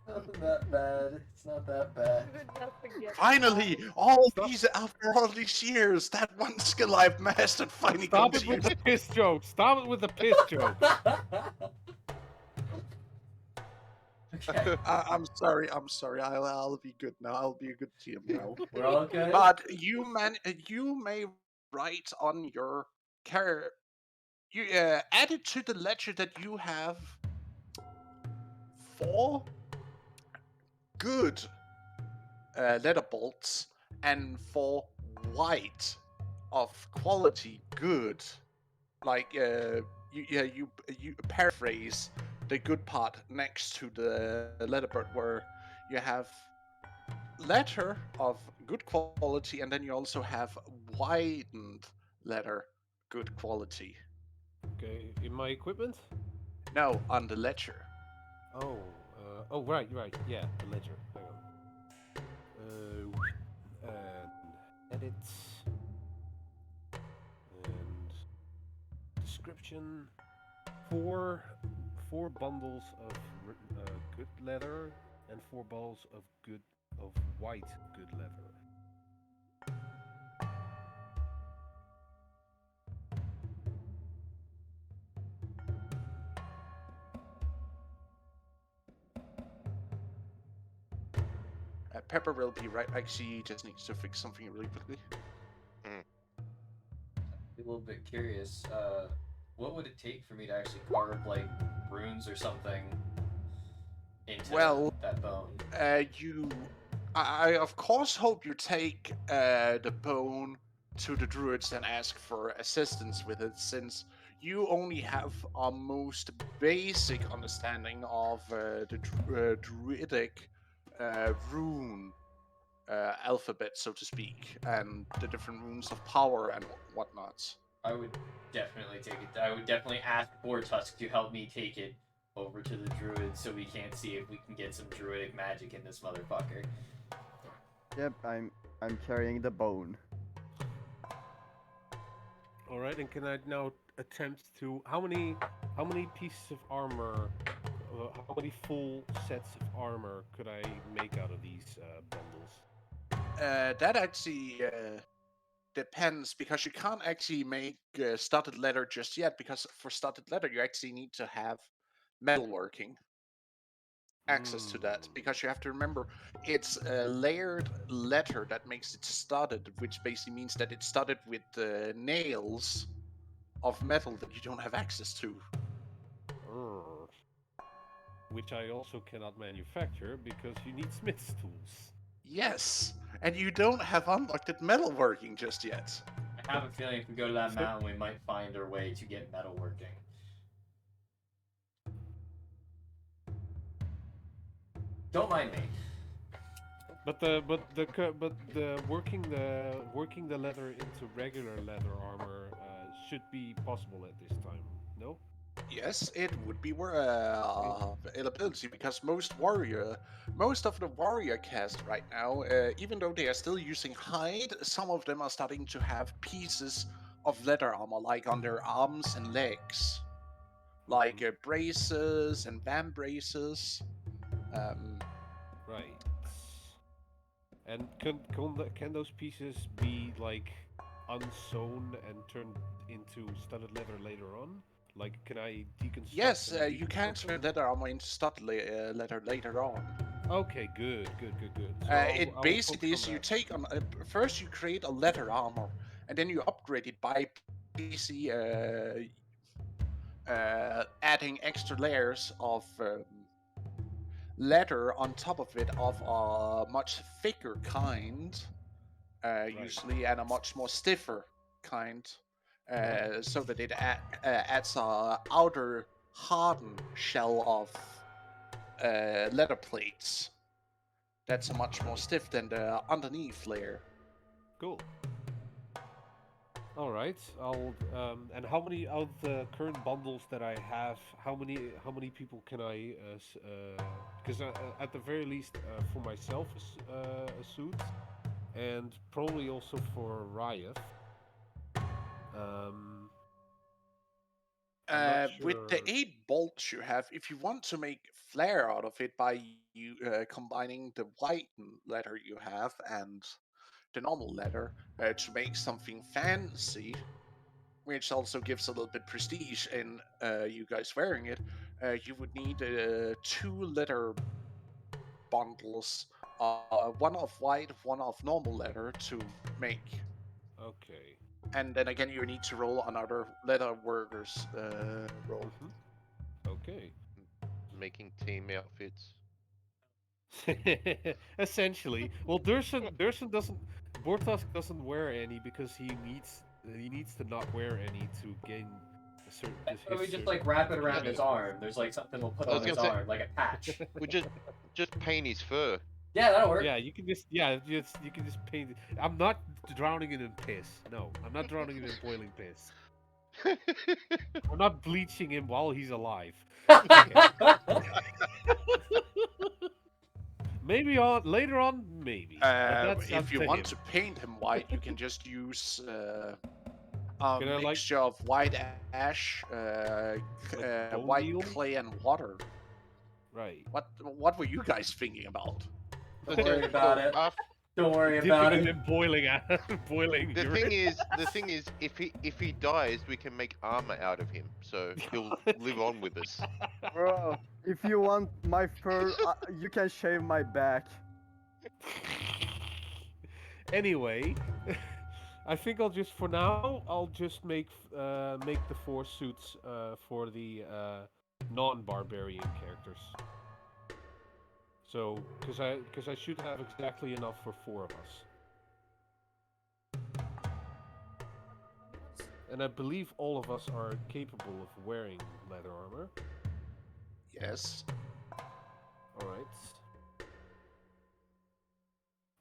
not that bad. It's not that bad. Not forget Finally, that. after all these years, that one skill I've mastered finally Stop comes it to with use. the piss joke. Stop it with the piss joke. Okay, I'm sorry. I'll be good now. I'll be a good GM now. we're all good. But you may write on your character. You add it to the ledger that you have 4 good letter bolts and 4 white of quality good. Like you paraphrase the good part next to the letterbird where you have letter of good quality and then you also have widened letter good quality. Okay, in my equipment? No, on the ledger. Oh, right, yeah, the ledger. Hang on. And edits and description. Four bundles of good leather and 4 bundles of white good leather. Pepper will be right back. She just needs to fix something really quickly. A little bit curious. What would it take for me to actually carve like runes or something into Well, that bone? I of course hope you take the bone to the druids and ask for assistance with it, since you only have a most basic understanding of the druidic rune alphabet, so to speak, and the different runes of power and whatnot. I would definitely take it. I would definitely ask Bortusk to help me take it over to the druids so we can see if we can get some druidic magic in this motherfucker. Yep, I'm carrying the bone. All right, and can I now attempt to how many pieces of armor, how many full sets of armor could I make out of these bundles? That actually depends, because you can't actually make studded leather just yet, because for studded leather you actually need to have metalworking access to that, because you have to remember it's a layered leather that makes it studded, which basically means that it's studded with nails of metal that you don't have access to. Which I also cannot manufacture because you need smith's tools. Yes, and you don't have unlocked metalworking just yet. I have a feeling if we go to that So- mountain, we might find our way to get metal working. Don't mind me. But the working the leather into regular leather armor should be possible at this time. No. Yes, it would be availability because most of the warrior cast right now, even though they are still using hide, some of them are starting to have pieces of leather armor, like on their arms and legs, like braces and van braces. Right. And can those pieces be like unsewn and turned into studded leather later on? Like, can I deconstruct? Yes, and you can deconstruct turn them? leather armor into leather later on. Okay, good. So It I will basically focus on is you that. take on first you create a leather armor, and then you upgrade it by basically adding extra layers of leather on top of it of a much thicker kind, usually, and a much more stiffer kind, so that it adds a outer hardened shell of leather plates that's much more stiff than the underneath layer. Cool. All right. I'll and how many of the current bundles that I have? How many people can I? Because at the very least, for myself, a suit, and probably also for Riot. Um, I'm not With sure. the 8 bolts you have, if you want to make flare out of it by you combining the white leather you have and the normal leather to make something fancy, which also gives a little bit prestige in you guys wearing it, you would need 2 leather bundles, one of white, one of normal leather to make. Okay. And then again, you need to roll another leather workers roll. Okay. Making team outfits. Essentially, well, Durson doesn't. Bortusk doesn't wear any because he needs to not wear any to gain a certain Why don't we his just certain like wrap it certain around his benefit. arm? There's like something we'll put I was on his gonna say arm, like a patch. we just paint his fur. Yeah, that'll work. Yeah, you can just paint it. I'm not drowning it in piss. No, I'm not drowning it in boiling piss. I'm not bleaching him while he's alive. Okay. Maybe on later on, maybe. But that's up If you to want him. to paint him white, you can just use a Can I like mixture of white ash, bone white meal? clay, and water. Right. What were you guys thinking about? So Don't worry just about well, it. Don't worry about Dipping it it. in boiling the urine. thing is, if he dies, we can make armor out of him, so he'll live on with us. Bro, if you want my fur, you can shave my back. Anyway, I think I'll just for now I'll just make the 4 suits for the non-barbarian characters. So, because I should have exactly enough for 4 of us. And I believe all of us are capable of wearing leather armor. Yes. Alright.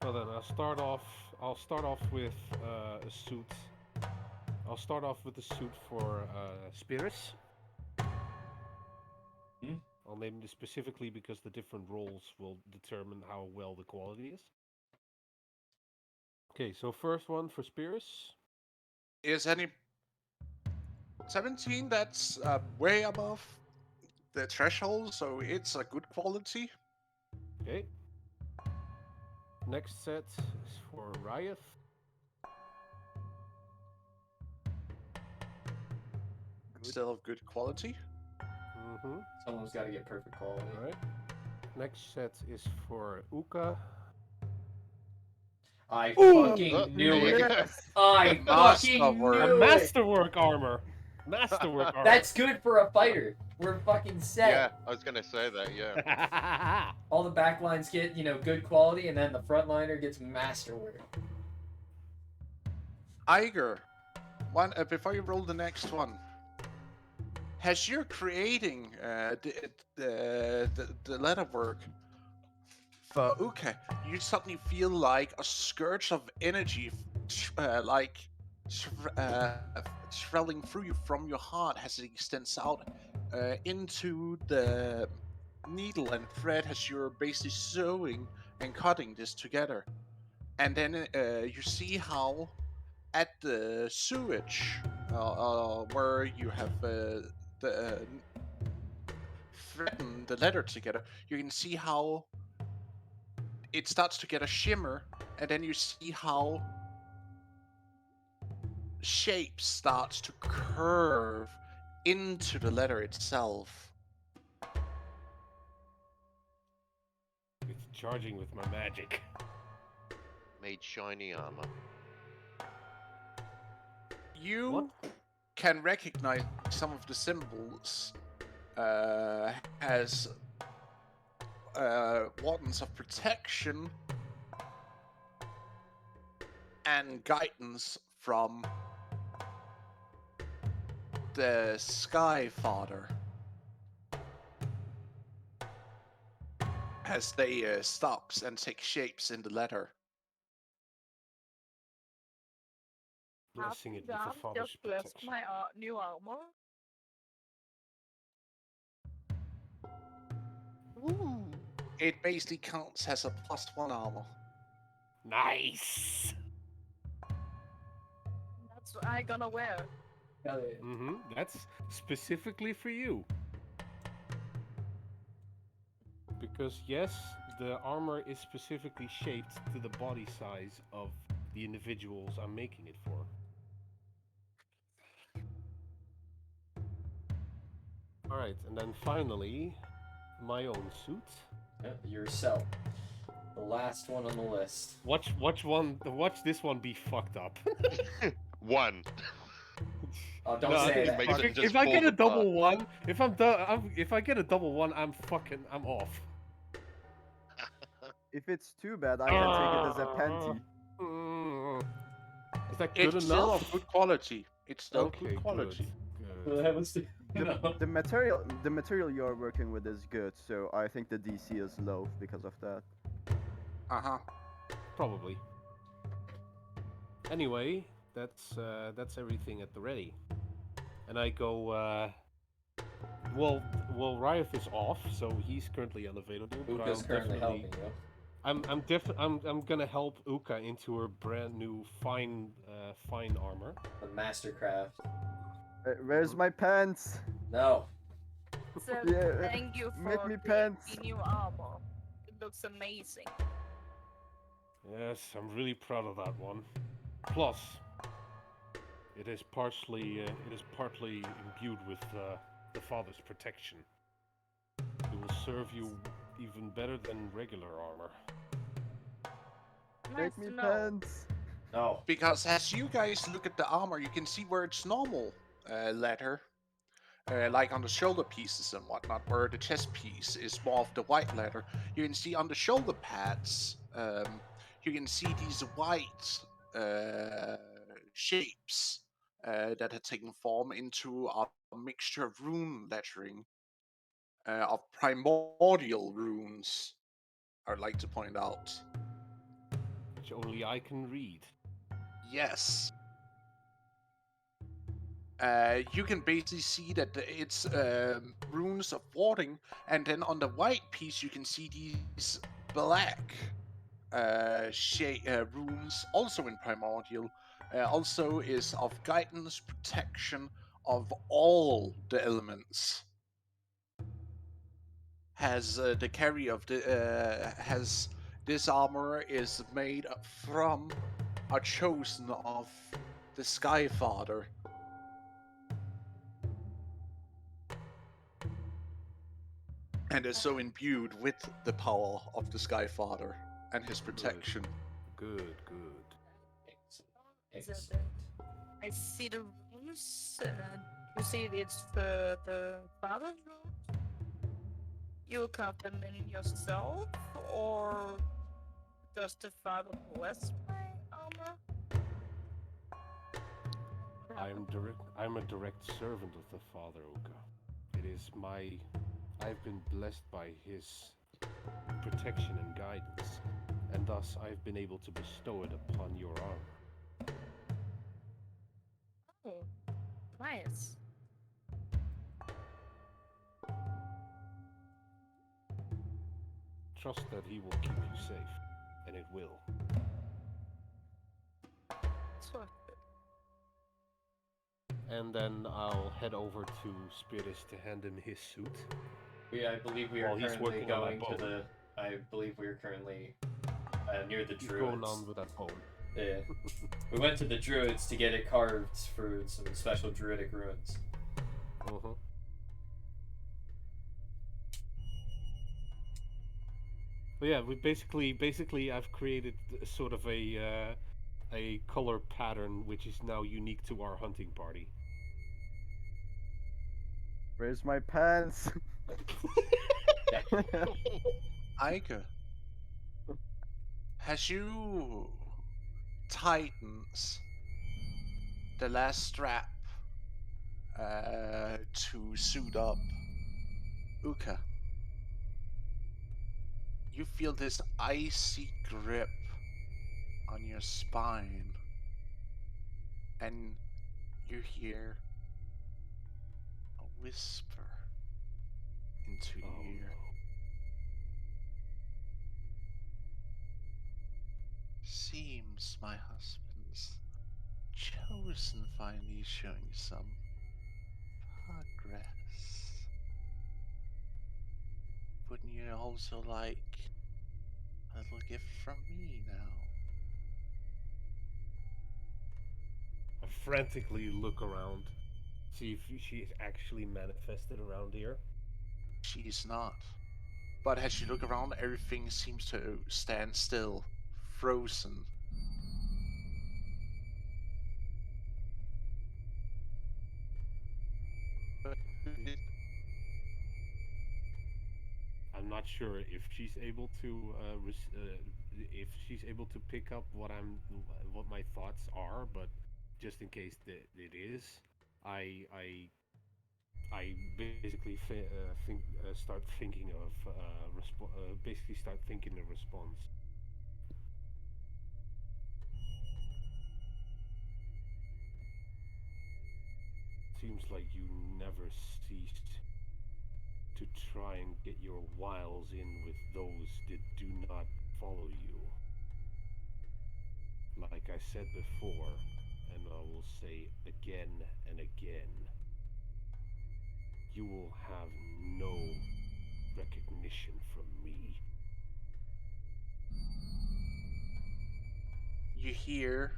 Well then, I'll start off with a suit. I'll start off with a suit for Spirits. I'll name this specifically because the different roles will determine how well the quality is. Okay, so first one for Spirits. Is any 17? That's way above the threshold, so it's a good quality. Okay. Next set is for Riot. Still of good quality. Mm-hmm. Someone's got to get perfect quality. Alright. Next set is for Uka. I Ooh! fucking knew there you it. go. Yes. I fucking Masterwork. A knew it. masterwork armor. Masterwork armor. That's good for a fighter. We're fucking Yeah, set. I was gonna say that. Yeah. All the backlines get, good quality, and then the frontliner gets masterwork. Iger, before you roll the next one, as you're creating the letter work for Uke, you suddenly feel like a scourge of energy, traveling through you from your heart as it extends out into the needle and thread as you're basically sewing and cutting this together. And then you see how at the sewage where you have threadened the letter together, you can see how it starts to get a shimmer, and then you see how shape starts to curve into the letter itself. It's charging with my magic. Made shiny armor. You What? can recognize some of the symbols as wardens of protection and guidance from the Sky Father as they stops and take shapes in the letter. Blessing it with the Done, father's just bless protection. my new armor. Ooh. It basically counts as a +1 armor. Nice. That's what I gonna wear. Hell yeah. Mm-hmm. That's specifically for you. Because yes, the armor is specifically shaped to the body size of the individuals I'm making it for. Alright, and then finally, my own suit. Yourself. The last one on the list. Watch this one be fucked up. One. Oh, don't No, say He that. makes it just if I get falls a double apart. one, if I get a double one, I'm off. If it's too bad, I can take it as a panty. Is that good It's still enough? of good quality. It's still Okay, good quality. good. The material you're working with is good, so I think the DC is low because of that. Uh-huh. Probably. Anyway, that's everything at the ready. And I go. Well, Riot is off, so he's currently unavailable. But Uka's I'll currently definitely. helping you. I'm gonna help Uka into her brand new fine armor. The Mastercraft. Where's my pants? No. So Yeah, thank you make for me the pants. new armor. It looks amazing. Yes, I'm really proud of that one. Plus, it is partly imbued with the father's protection. It will serve you even better than regular armor. Nice Make me to know. pants. No. Because as you guys look at the armor, you can see where it's normal leather, like on the shoulder pieces and whatnot, where the chest piece is more of the white leather. You can see on the shoulder pads, you can see these white shapes that have taken form into a mixture of rune lettering, of primordial runes, I would like to point out. Which only I can read. Yes. You can basically see that it's runes of warding, and then on the white piece you can see these black runes, also in primordial, also is of guidance, protection of all the elements. Has the carry of the has this armor is made from a chosen of the Sky Father. And is so imbued with the power of the Sky Father and his protection. Good. Excellent. I see the runes. You see it's the father's runes. You carve them in yourself, or does the father bless my armor? I'm a direct servant of the Father, Uka. It is I've been blessed by his protection and guidance, and thus I've been able to bestow it upon your armor. Oh, Nice. Trust that he will keep you safe, and it will. It's worth it. And then I'll head over to Spiris to hand him his suit. I believe we are While he's currently working on that going to bone. the. I believe we are currently near the He's going druids. on with that bone. Yeah. We went to the druids to get it carved for some special druidic runes. Uh-huh. But yeah, we basically I've created sort of a color pattern which is now unique to our hunting party. Where's my pants? Eike, as you tightens the last strap to suit up Uka, you feel this icy grip on your spine, and you hear a whisper into your Oh ear. no. Seems my husband's chosen finally showing some progress. Wouldn't you also like a little gift from me now? I frantically look around, see if she is actually manifested around here. She's not. But as you look around, everything seems to stand still, frozen. I'm not sure if she's able to if she's able to pick up what my thoughts are, but just in case that it is, I I I basically start thinking of basically start thinking a response. Seems like you never ceased to try and get your wiles in with those that do not follow you. Like I said before, and I will say again and again, you will have no recognition from me. You hear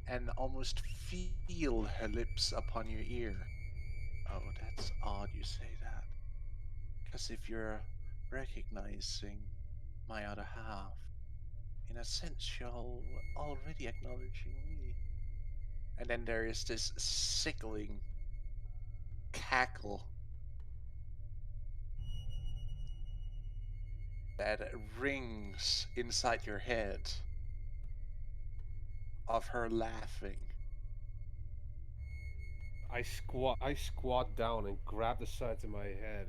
and almost feel her lips upon your ear. Oh, that's odd you say that. Because if you're recognizing my other half, in a sense, you're already acknowledging me. And then there is this sickling cackle that rings inside your head of her laughing. I squat down and grab the sides of my head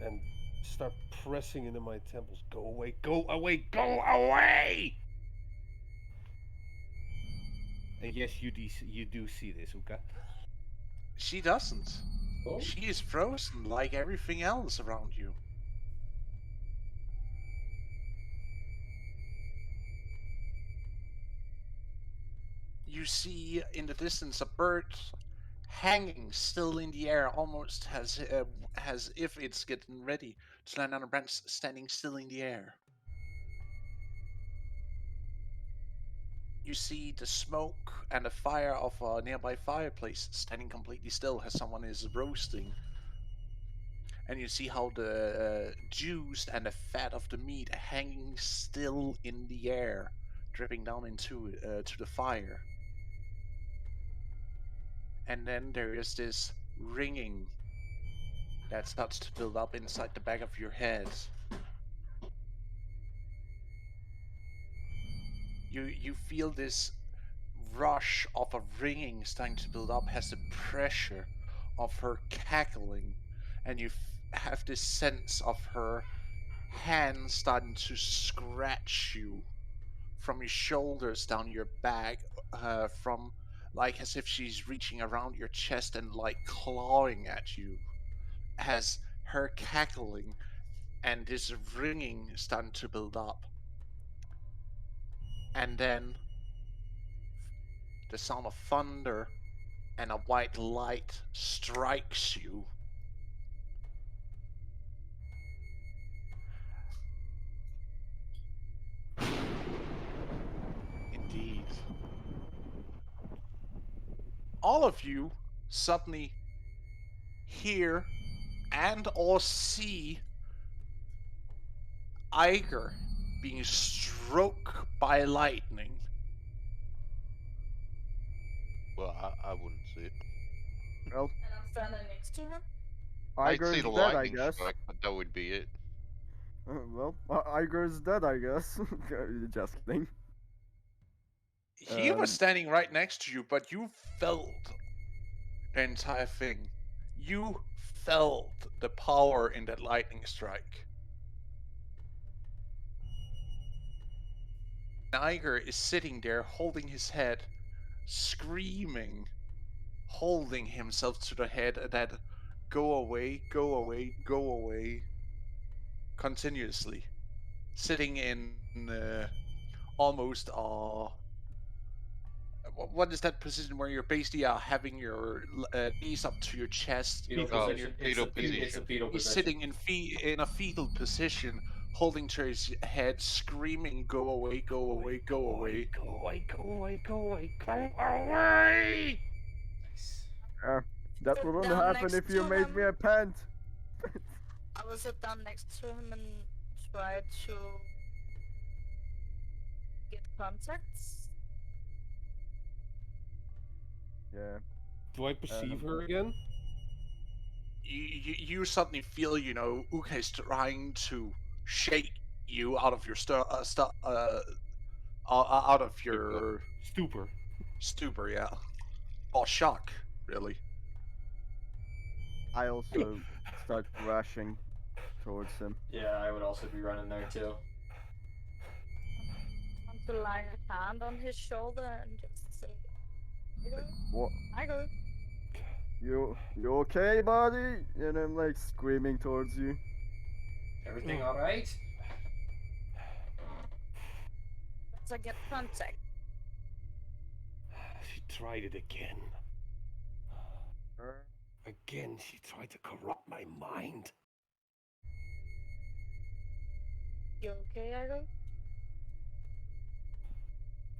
and start pressing into my temples. Go away, go away, go away! And yes, you do see this, Uka. She doesn't. Oh, She is frozen like everything else around you. You see in the distance a bird hanging still in the air, almost as if it's getting ready to land on a branch, standing still in the air. You see the smoke and the fire of a nearby fireplace standing completely still as someone is roasting. And you see how the juice and the fat of the meat hanging still in the air, dripping down into to the fire. And then there is this ringing that starts to build up inside the back of your head. You feel this rush of a ringing starting to build up, has the pressure of her cackling, and you have this sense of her hands starting to scratch you from your shoulders down your back, from like as if she's reaching around your chest and like clawing at you, as her cackling and this ringing starting to build up. And then the sound of thunder and a white light strikes you. Indeed. All of you suddenly hear and or see Iger being struck by lightning. Well, I wouldn't see it. Well, And I'm standing next to him. I'd see Iger's the dead, I lightning guess. strike, but that would be it. Well, Iger's dead, I guess. Just kidding. He was Um, standing right next to you, but you felt the entire thing. You felt the power in that lightning strike. Niger is sitting there holding his head, screaming, holding himself to the head that go away, go away, go away, continuously. Sitting in almost what is that position where you're basically having your knees up to your chest Fetal Oh, and you're position. fetal It's a position. fetal he's position. sitting in a fetal position, holding to his head, screaming, "Go away! Go away! Go away!" Go away, go away, go away, go away! Nice. that Sit wouldn't down happen next if you to made him. me a pant. I will sit down next to him and try to get contacts. Yeah. Do I perceive her again? You suddenly feel, Uke is trying to shake you out of your out of your Stupor. stupor, yeah, or shock, really. I also start rushing towards him. Yeah, I would also be running there too. I want to lie a hand on his shoulder and just say, "Igo, What? Igo." You okay, buddy? And I'm like screaming towards you. Everything all right? Let's get contact. She tried it again. Again, she tried to corrupt my mind. You okay, Igo?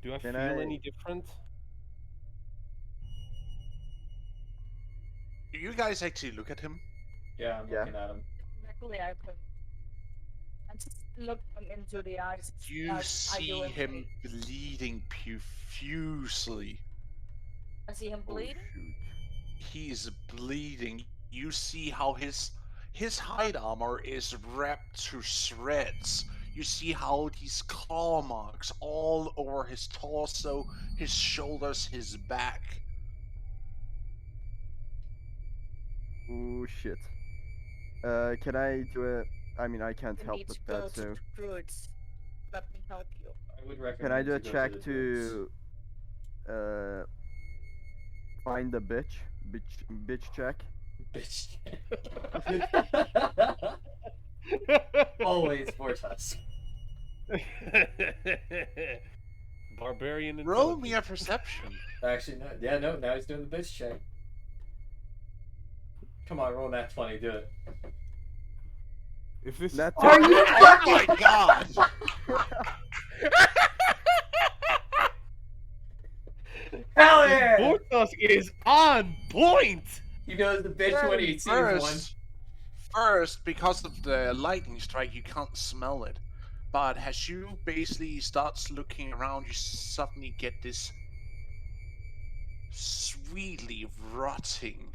Do I Can feel I- any different? Do you guys actually look at him? Yeah, I'm Yeah. looking at him. Exactly, I could. I just look him into the eyes. You as I see do him everything. bleeding profusely. I see him Oh bleeding. shoot. He is bleeding. You see how his hide armor is ripped to shreds. You see how these claw marks all over his torso, his shoulders, his back. Oh shit. Can I do a? I mean, I can't You help need with to go that. to So the druids. Let me help you. I would can recommend I do a to go check to the druids. to find the bitch check? Bitch. Always Vortus. Barbarian Roll me a intelligence. perception. Actually, no. Yeah, no. Now he's doing the bitch check. Come on, roll that 20. Do it. If this That Are you Oh my god! Hell yeah! Vortos is on point. He knows the bitch when he sees one. First, because of the lightning strike, you can't smell it. But as you basically starts looking around, you suddenly get this sweetly rotting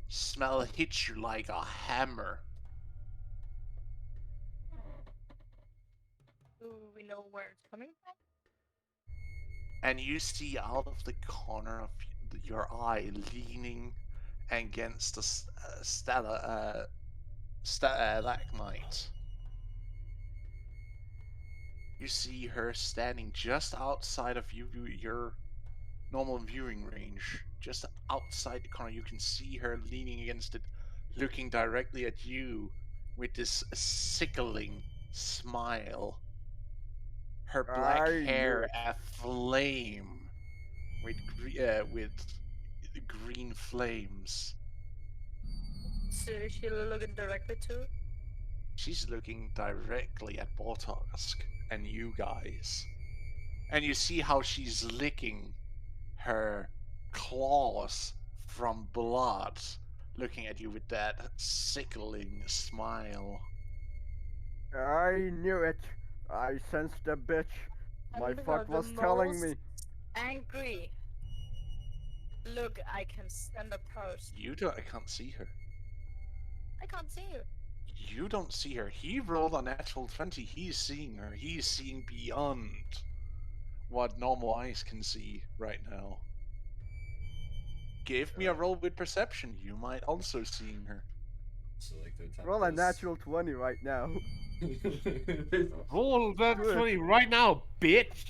smell hit you like a hammer. Do we know where it's coming from? And you see out of the corner of your eye, leaning against the stalagmite. You see her standing just outside of your normal viewing range. Just outside the corner, you can see her leaning against it, looking directly at you with this sickling smile. Her black I knew hair it. aflame with green flames. So is she looking directly to? She's looking directly at Bortosk and you guys. And you see how she's licking her claws from blood, looking at you with that sickling smile. I knew it. I sensed the bitch. My And her fuck the was telling me. most angry look I can send a person. I can't see her. I can't see her. You don't see her. He rolled a natural 20. He's seeing her. He's seeing beyond what normal eyes can see right now. Give me a roll with perception. You might also seeing her. So like the attempt Roll a is- natural 20 right now. Roll that Do it. 20 right now, bitch!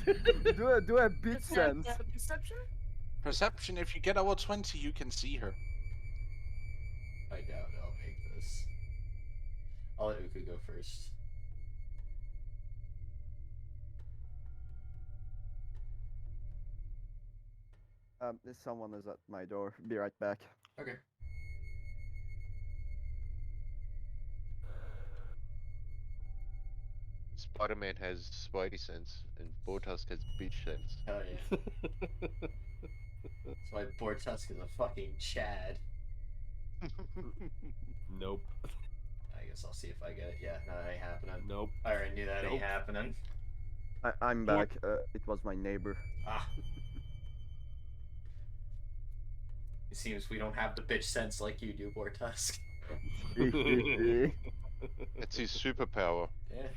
do a bitch Is that sense. perception? Perception, if you get over 20, you can see her. I doubt I'll make this. I'll let Uku go first. Someone is at my door. Be right back. Okay. Spider-Man has Spidey sense, and Bortusk has bitch sense. Hell yeah. That's why Bortusk is a fucking Chad. Nope. I guess I'll see if I get it. Yeah, no, that ain't happening. Nope. I already knew that Nope. ain't happening. I'm What? back. It was my neighbor. Ah. It seems we don't have the bitch sense like you do, Bortusk. It's his superpower. Yeah.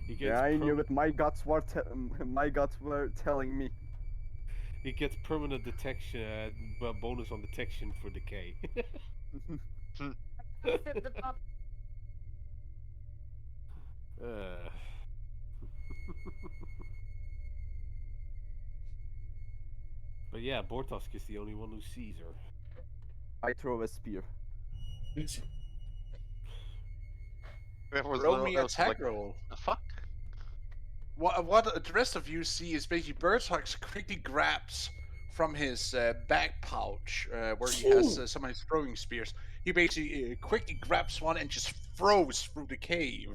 He gets Yeah, I knew it. My guts were telling me. He gets permanent detection, bonus on detection for decay. Fit the pop. Uh. But yeah, Bortusk is the only one who sees her. I throw a spear. That was Roll me that a was attack like, roll. the fuck? What the rest of you see is basically Bertox quickly grabs from his back pouch where he has some of his throwing spears. He basically quickly grabs one and just throws through the cave.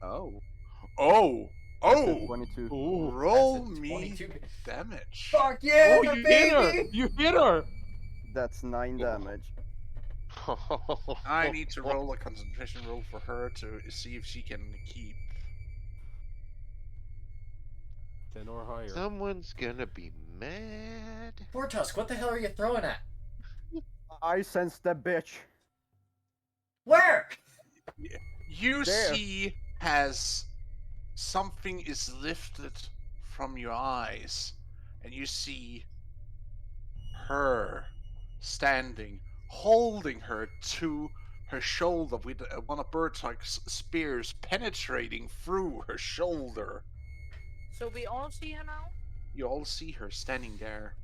Oh. Oh! That's a Oh! 22. Ooh. Roll That's a me 22. damage. Fuck yeah, Oh, you hit her! You hit her! That's 9 Oh. damage. I need to roll a concentration roll for her to see if she can keep. 10 or higher. Someone's gonna be mad. Bortusk, what the hell are you throwing at? I sense the bitch. Where? You There. see as something is lifted from your eyes, and you see her standing, holding her to her shoulder with one of Bertuk's spears penetrating through her shoulder. So we all see her now? You all see her standing there,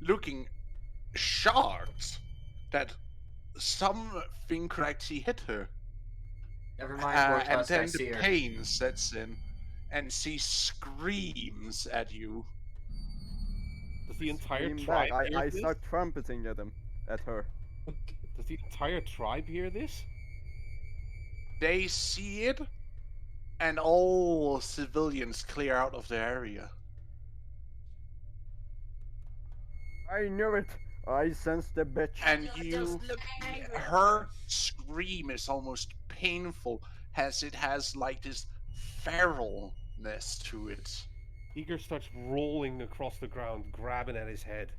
looking shocked that something could actually hit her. Never mind, And Bortusk, I then see the her. pain sets in, and she screams at you. Does the entire Scream tribe back. hear I this? start trumpeting at her. Does the entire tribe hear this? They see it, and all civilians clear out of the area. I knew it. I sense the bitch. And I you, just look angry at her scream is almost painful, as it has like this feralness to it. Eager starts rolling across the ground, grabbing at his head.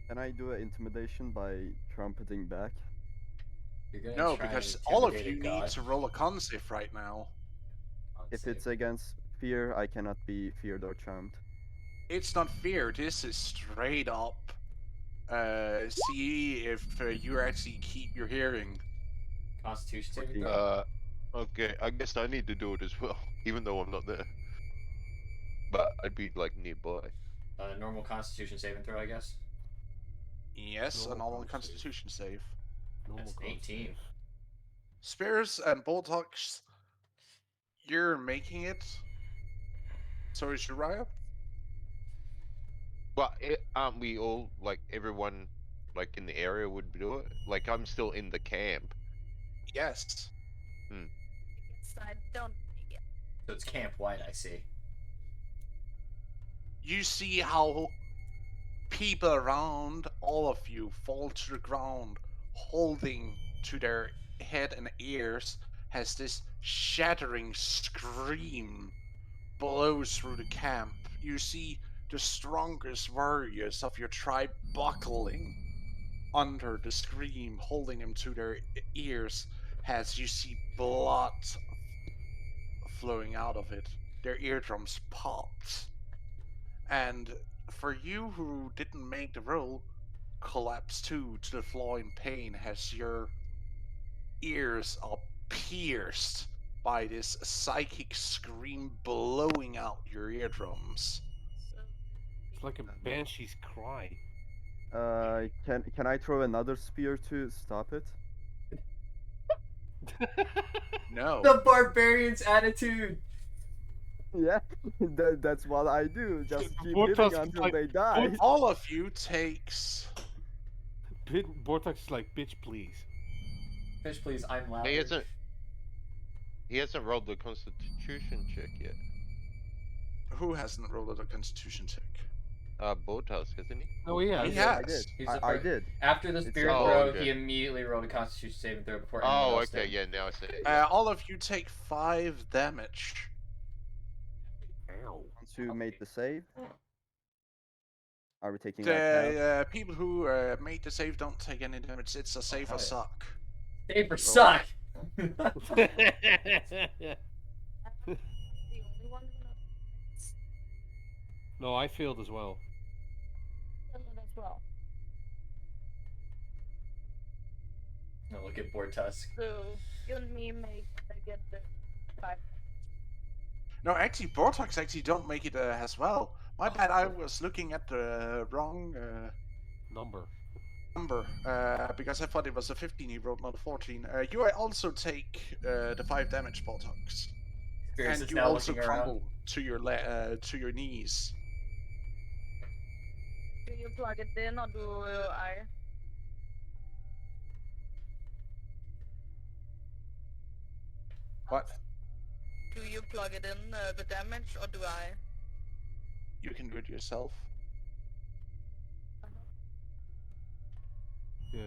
Can I do an intimidation by trumpeting back? You're gonna No, try and because all of intimidate you a need god. to roll a con save right now. If it's against fear, I cannot be feared or charmed. It's not fear. This is straight up. See if you actually keep your hearing. Constitution saving 14. throw? Okay, I guess I need to do it as well, even though I'm not there. But I'd be like nearby. Normal Constitution saving throw, I guess. Yes, a Normal normal con save. Constitution save. Normal That's con 18. save. Spears and Bulldogs, you're making it. So is Uriah. But aren't we all like everyone like in the area would do it? Like I'm still in the camp. Yes. Yes, I don't think it. So it's camp wide, I see. You see how people around all of you fall to the ground, holding to their head and ears as this shattering scream blows through the camp. You see the strongest warriors of your tribe buckling under the scream, holding them to their ears as you see blood flowing out of it. Their eardrums popped. And for you who didn't make the roll, collapse to the floor in pain as your ears are pierced by this psychic scream blowing out your eardrums. So It's like a banshee's cry. Can I throw another spear to stop it? No. The barbarian's attitude! Yeah, that's what I do. Just keep Vortex hitting is until like- they die. All of you takes. Vortex is like, bitch, please. Fish, please, I'm louder. He hasn't rolled the Constitution check yet. Who hasn't rolled a Constitution check? Botas, hasn't he? No, he has. He I has. did. He's the I first- did. After the It's spirit a- Oh, throw, okay. he immediately rolled a Constitution saving throw before anyone Oh, else okay, did. yeah, now I see it. All of you take 5 damage. Ow. Once you made the save, are we taking like half? The people who made the save don't take any damage. It's a save hell or yeah. suck. Paper suck! I'm the only one who knows No, I failed as well. as well. Now look at Bortusk. So you and me get the 5. No, actually, Bortox actually don't make it as well. My bad, I was looking at the wrong Number. number because I thought it was a 15 he rolled, not a 14. You also take the 5 damage, Bortox. Spears And is you now also looking around. crumble to your knees. Do you plug it in or do I? What? Do you plug it in the damage or do I? You can do it yourself. Yeah.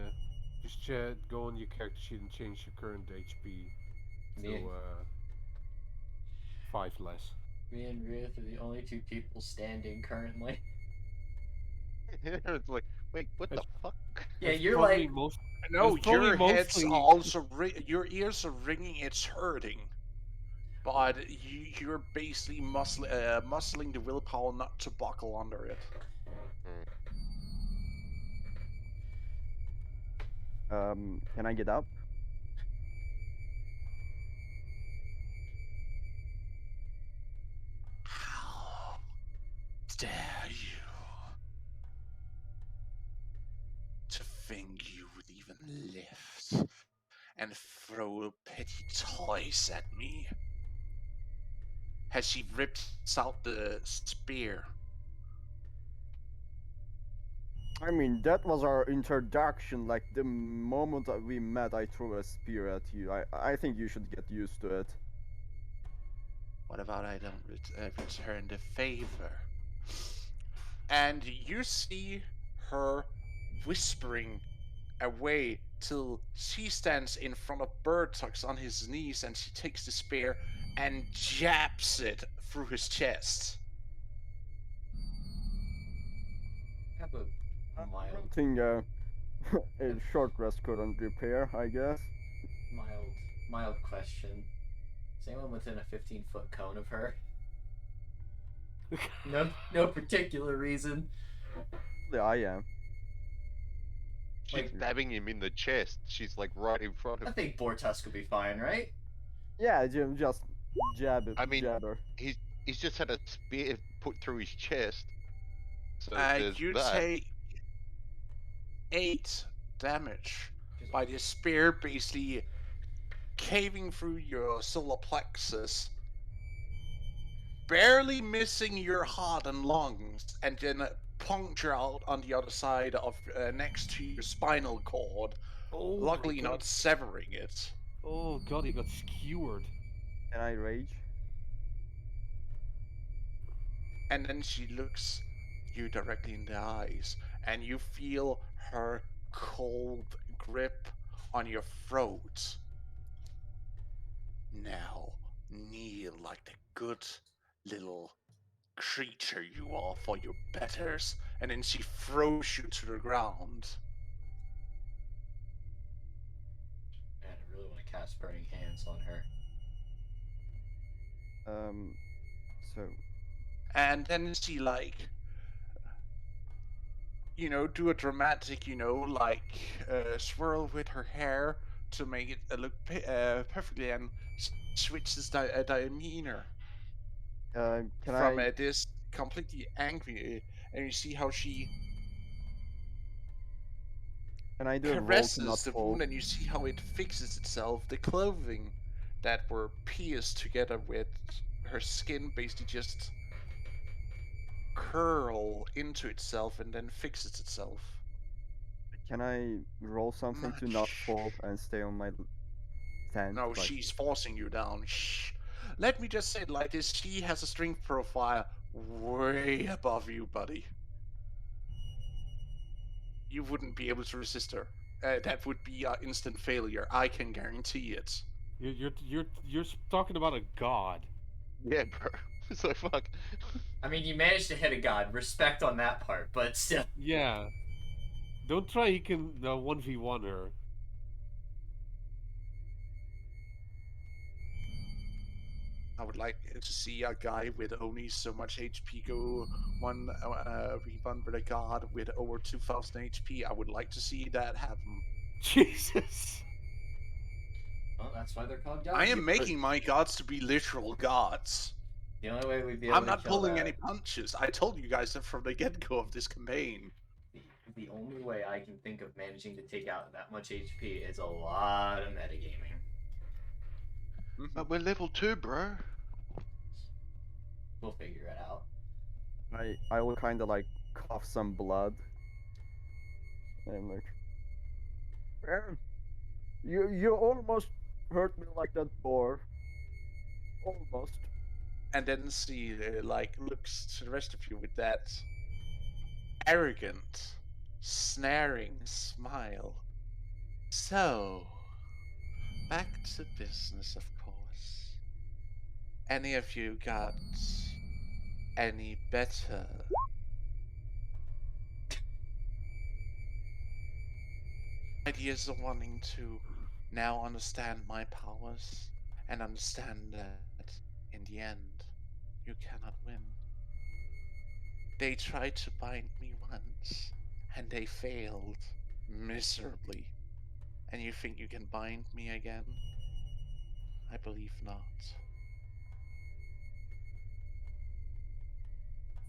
Just go on your character sheet and change your current HP to Me, 5 less. me and Ruth are the only two people standing currently. It's like, wait, what the It's- fuck? Yeah, That's you're probably like, most. No, It's probably your heads mostly- are also your ears are ringing. It's hurting, but you're basically muscling the willpower not to buckle under it. Can I get up? How dare you to think you would even lift and throw petty toys at me? As she rips out the spear. I mean, that was our introduction. Like the moment that we met, I threw a spear at you. I think you should get used to it. What about I don't return the favor? And you see her whispering away till she stands in front of Bertox on his knees and she takes the spear and jabs it through his chest. have a mild, Thing a short rest couldn't repair, I guess. mild question. Is anyone within a 15-foot cone of her? No particular reason. Yeah, I am. She's Like- stabbing him in the chest. She's like right in front I of him. think Bortusk will be fine, right? Yeah, just I mean, jab her. he's just had a spear put through his chest. So there's You that. take 8 damage She's by the spear basically caving through your solar plexus, barely missing your heart and lungs, and then puncture out on the other side of next to your spinal cord. Oh my Luckily, god. not severing it. Oh god, he got skewered. Can I rage? And then she looks you directly in the eyes, and you feel her cold grip on your throat. Now, kneel like the good little creature you are for your betters, and then she throws you to the ground. Man, I really want to cast Burning Hands on her. So And then she do a dramatic, swirl with her hair to make it look perfectly, and switches demeanor can from I this completely angry, and you see how she can I do a roll to not caresses the fall? wound, and you see how it fixes itself. The clothing that were pierced together with her skin basically just curl into itself and then fixes itself. Can I roll something to not Much. fall and stay on my stand? No, Like, she's forcing you down. Shh. Let me just say it like this: she has a strength profile way above you, buddy. You wouldn't be able to resist her. That would be an instant failure. I can guarantee it. You're talking about a god. Yeah, bro. So fuck. I mean, you managed to hit a god. Respect on that part, but still. Yeah. Don't try he can 1v1 her. I would like to see a guy with only so much HP go one rebound with a god with over 2,000 HP. I would like to see that happen. Jesus. Well, that's why they're called gods. I am making my gods to be literal gods. The only way we'd be able I'm to not kill pulling that. any punches. I told you guys that from the get-go of this campaign. The only way I can think of managing to take out that much HP is a lot of metagaming. But we're level 2, bro. We'll figure it out. I will kind of like cough some blood. And I'm like, "Man, you almost hurt me like that boar. Almost." And then she looks to the rest of you with that arrogant, snaring smile. So, back to business, of course. Any of you got any better ideas of wanting to now understand my powers and understand that in the end you cannot win? They tried to bind me once and they failed miserably. And you think you can bind me again? I believe not.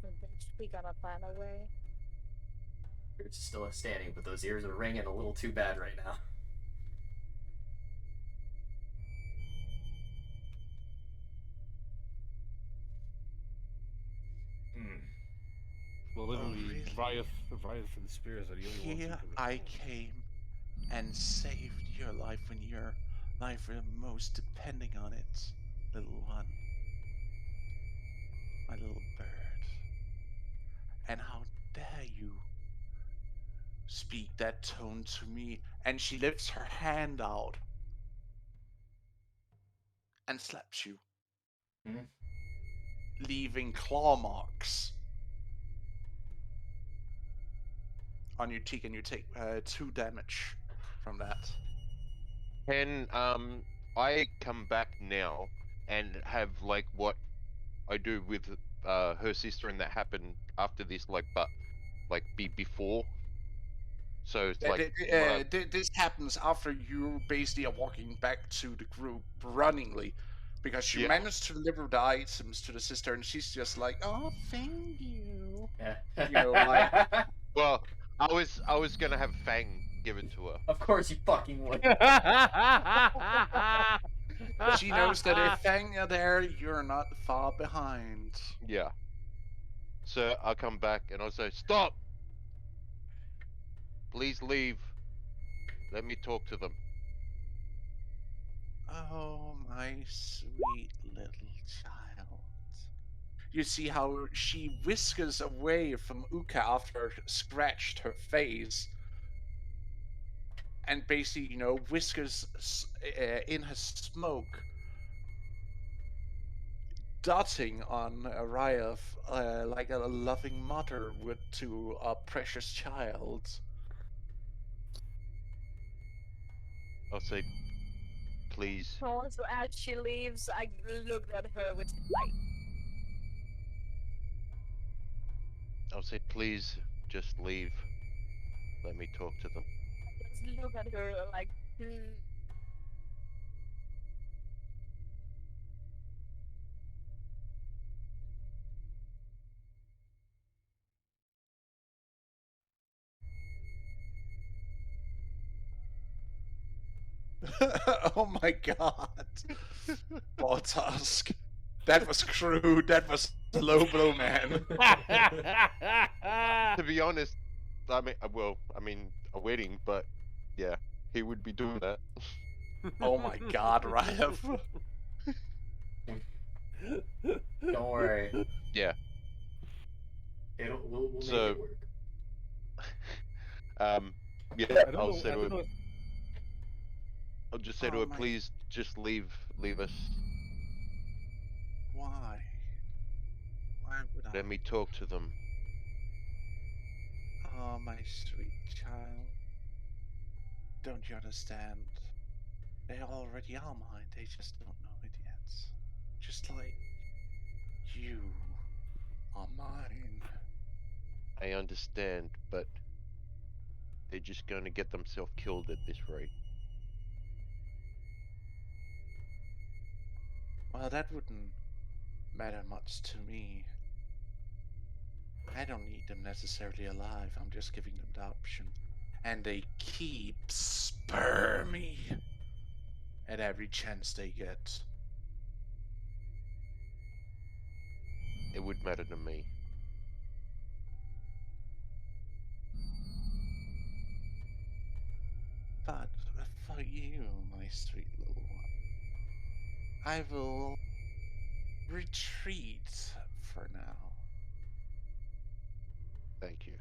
So bitch, we gotta find a way. It's still standing, but those ears are ringing a little too bad right now. Hmm. Well, literally, really? Riot and the Spears are the only ones who Here can I respond. came and saved your life when your life was most depending on it, little one. My little bird. And how dare you speak that tone to me? And she lifts her hand out and slaps you, Hmm? leaving claw marks on your cheek, and you take 2 damage from that. Can I come back now and have like what I do with her sister and that happened after this, like, but like be before, So it's Yeah, like when I this happens after you basically are walking back to the group runningly, because you Yeah. managed to deliver the items to the sister, and she's just like, "Oh, thank you." Yeah. You know, like- well, I was gonna have Fang give it to her. Of course you fucking would. She knows that if Fang are there, you're not far behind. Yeah. So I'll come back and I'll say, "Stop! Please leave. Let me talk to them." Oh, my sweet little child. You see how she whiskers away from Uka after scratched her face, and basically, whiskers in her smoke, dotting on Araya like a loving mother would to a precious child. I'll say, "Please." Also, as she leaves, I looked at her with like, I'll say, "Please, just leave. Let me talk to them." just look at her like, Oh my god. Tusk. That was crude. That was a low blow, man. To be honest, I mean, a wedding, but yeah, he would be doing that. Oh my god, Ryef. Don't worry. Yeah. We'll make So- it work. Yeah, I don't I'll know. say I to don't her, know. I'll just say to Oh her, my- "Please, just leave us. Why? Why would I? Let me talk to them." Oh, my sweet child. Don't you understand? They already are mine. They just don't know it yet. Just like you are mine. I understand, but they're just going to get themselves killed at this rate. Well, that wouldn't matter much to me. I don't need them necessarily alive. I'm just giving them the option. And they keep spur me at every chance they get. It would matter to me. But for you, my sweet little one, I will retreat for now. Thank you.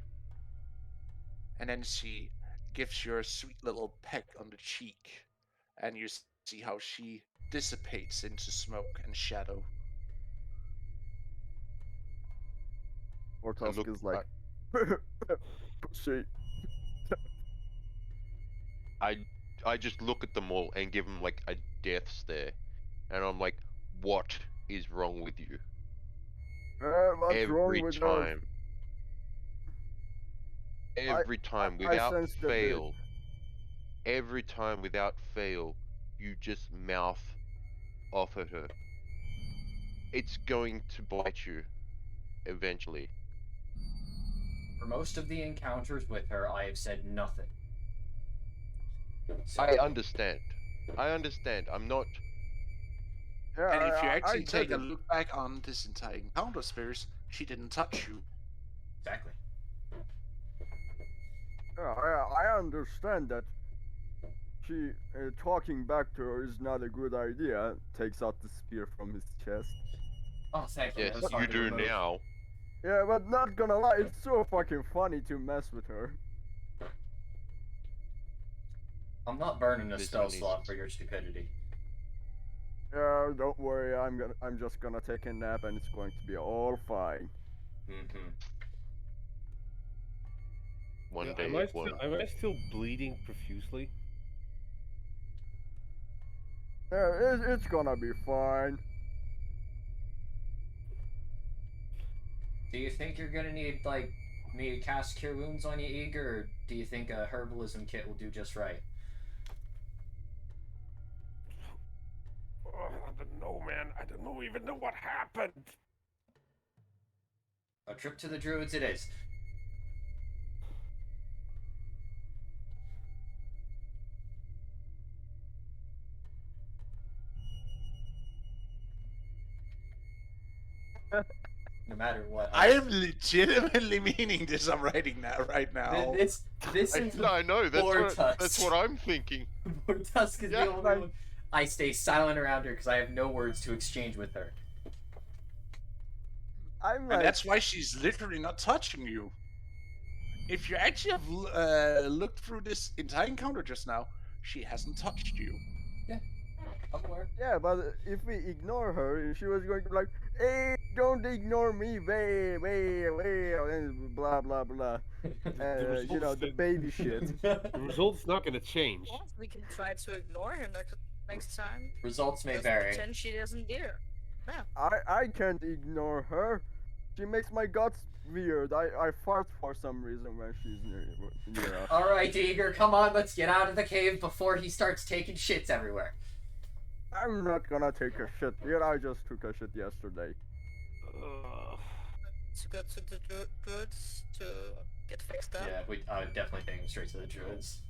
And then she gives you a sweet little peck on the cheek, and you see how she dissipates into smoke and shadow. Or I Tusk look, is like, pussy. I just look at them all and give them like a death stare, and I'm like, "What is wrong with you?" What's wrong Every with her? time, every time, I without sense the fail, every time without fail, you just mouth off at her. It's going to bite you eventually. For most of the encounters with her, I have said nothing. So, I understand. I understand. I'm not. Yeah, And if you I actually get take a it. look back on this entire encounter, Spears, she didn't touch you. exactly. Yeah, I understand that she talking back to her is not a good idea. Takes out the spear from his chest. Oh, thank you. Yes, That was you hard to do remove. now. Yeah, but not gonna lie, it's so fucking funny to mess with her. I'm not burning a There's spell only slot for your stupidity. Yeah, don't worry, I'm just gonna take a nap and it's going to be all fine. Mm-hmm. One Yeah, day am it won't. I still bleeding profusely? Yeah, it's gonna be fine. Do you think you're gonna need, like, me to cast Cure Wounds on you, Eager, or do you think a herbalism kit will do just right? Oh, I don't know, man. I don't know even know what happened. A trip to the Druids it is. No matter what. I am legitimately meaning this. I'm writing that right now. This is I know. That's Vortusk. what I'm thinking. Vortusk is Yeah. the only one. I stay silent around her because I have no words to exchange with her. I'm And like, that's why she's literally not touching you. If you actually have looked through this entire encounter just now, she hasn't touched you. I'm aware. yeah, but if we ignore her, she was going to be like, hey, don't ignore me, way, and blah, blah, blah. You know, the baby shit. The result's not gonna change. Yes, we can try to ignore her next time. Results may Just vary. pretend she doesn't hear. Yeah. I can't ignore her. She makes my guts weird. I fart for some reason when she's near us. Alright, Eager, come on, let's get out of the cave before he starts taking shits everywhere. I'm not gonna take a shit. Here, I just took a shit yesterday. To go to the druids to get fixed up. Yeah, we definitely take him straight to the Druids.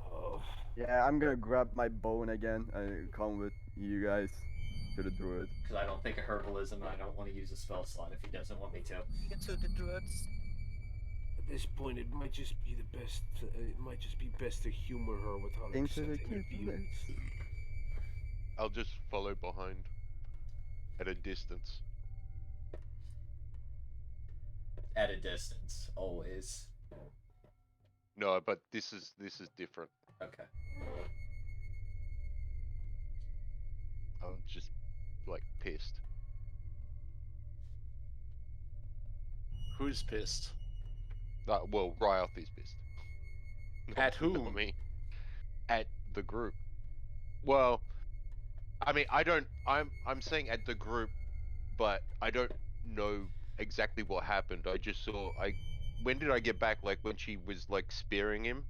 Oh, Yeah, I'm gonna grab my bone again and come with you guys to the druid. Because I don't think of herbalism and I don't want to use a spell slot if he doesn't want me to. Get to the druids. at this point, it might just be the best. It might just be best to humor her without Into the upsetting her kitchen. feelings. I'll just follow behind at a distance. At a distance, always. No, but this is different. Okay. I'm just like pissed. Who's pissed? Well, Ryoth is pissed. At Not whom? me. At the group. Well, I mean, I'm saying at the group, but I don't know exactly what happened. I just saw. When did I get back? Like when she was like spearing him.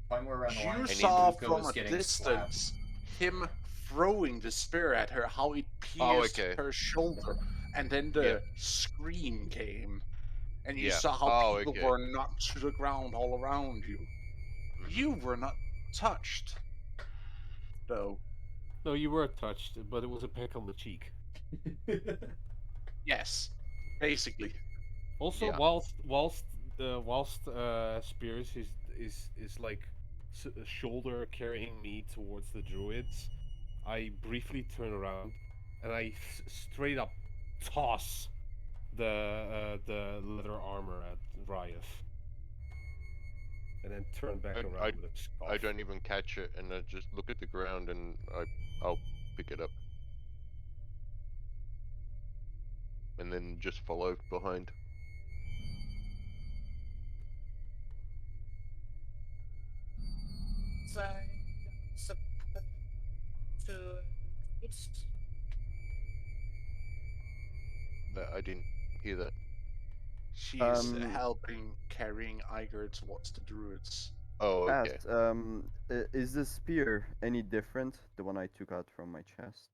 Somewhere around the line, You he saw Luca from was a getting slapped. distance him throwing the spear at her, how it Oh, pierced okay. her shoulder, and then the scream came, and you Yeah. saw how Oh, people okay. were knocked to the ground all around you. Mhm. You were not touched, though. No, you were touched, but it was a peck on the cheek. Yes, basically. Also, Yeah. whilst Spears is like shoulder carrying me towards the druids, I briefly turn around and I straight up toss the leather armor at Ryoth, and then turn back around with a scoff. I don't even catch it, and I just look at the ground, and I'll pick it up, and then just follow behind. So, support to druids. That I didn't hear that. She is Um, helping carrying Iger towards the druids. Oh, okay. Asked, is the spear any different? The one I took out from my chest?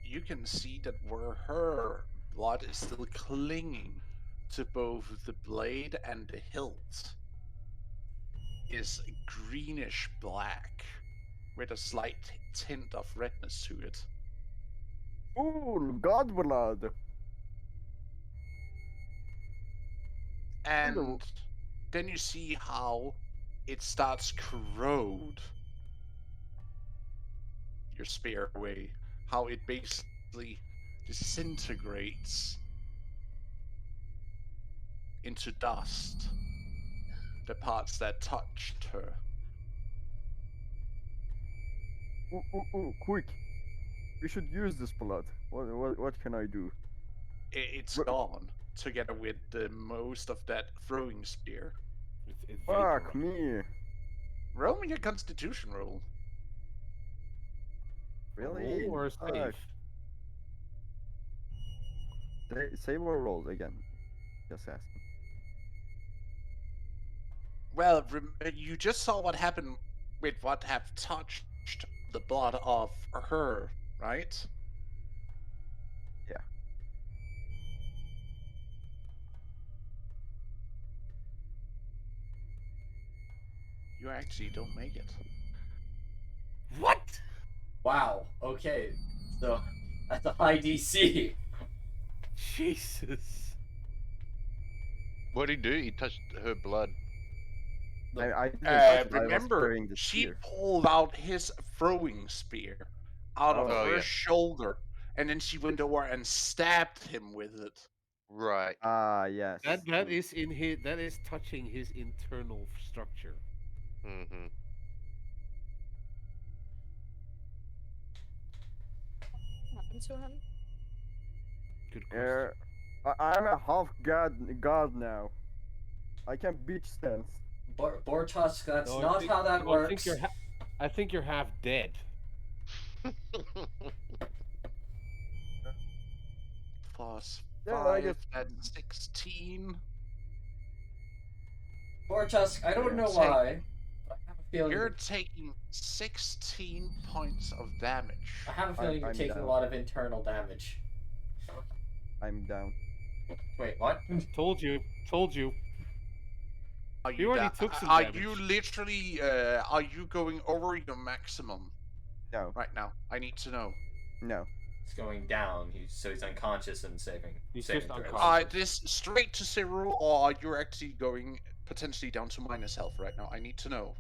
You can see that where her blood is still clinging to both the blade and the hilt is greenish black with a slight tint of redness to it. Ooh, god blood! And then you see how it starts corrode your spear away, how it basically disintegrates into dust the parts that touched her. Ooh, quick! We should use this blood. What can I do? It's Wh- gone together with the most of that throwing spear. It's Fuck vaporized. me! Roll me a constitution roll. A Really? roll or a Fuck. save? Say what rolls again. Just asking. Well, you just saw what happened with what have touched the blood of her, right? Yeah. You actually don't make it. What? Wow. Okay. So that's a high DC. Jesus. What did he do? He touched her blood. I didn't touch it, I was Remember, carrying the she spear. pulled out his throwing spear out of Oh, her yeah. shoulder, and then she went over and stabbed him with it. Right. Ah, yes. That is in his. That is touching his internal structure. Mm-hmm. What happened to him? Good question. I'm a half god now. I can beach stance. Bortusk, that's No, I not think- how that no, works. I think you're half dead. Plus Yeah, I 5, guess- that's 16. Bortusk, I don't Yeah. know Say- why, but I have a feeling. You're taking 16 points of damage. I have a feeling you're I'm taking down. a lot of internal damage. I'm down. Wait, what? Told you. Told you. Are You already da- took some Are damage. you literally, are you going over your maximum No, right now? I need to know. no. It's going down. So he's unconscious and saving. He's saving just throws. unconscious. This straight to 0, or are you actually going potentially down to minus health right now? I need to know.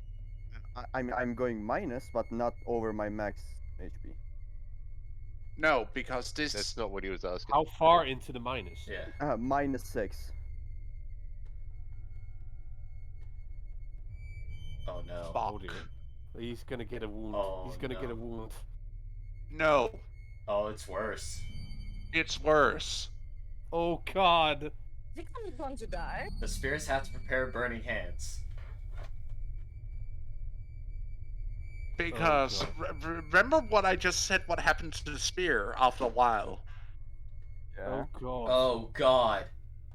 I'm going minus, but not over my max HP. No, because this. That's not what he was asking. How far into the minus? Yeah. -6. Oh no. Oh dear. He's gonna get a wound. Oh, He's gonna get no. a wound. No, Oh, it's worse. it's worse. Oh god. Is he going to die? The spirits have to prepare burning hands. Because remember what I just said. What happened to the spear after a while? Yeah. Oh god. Oh god.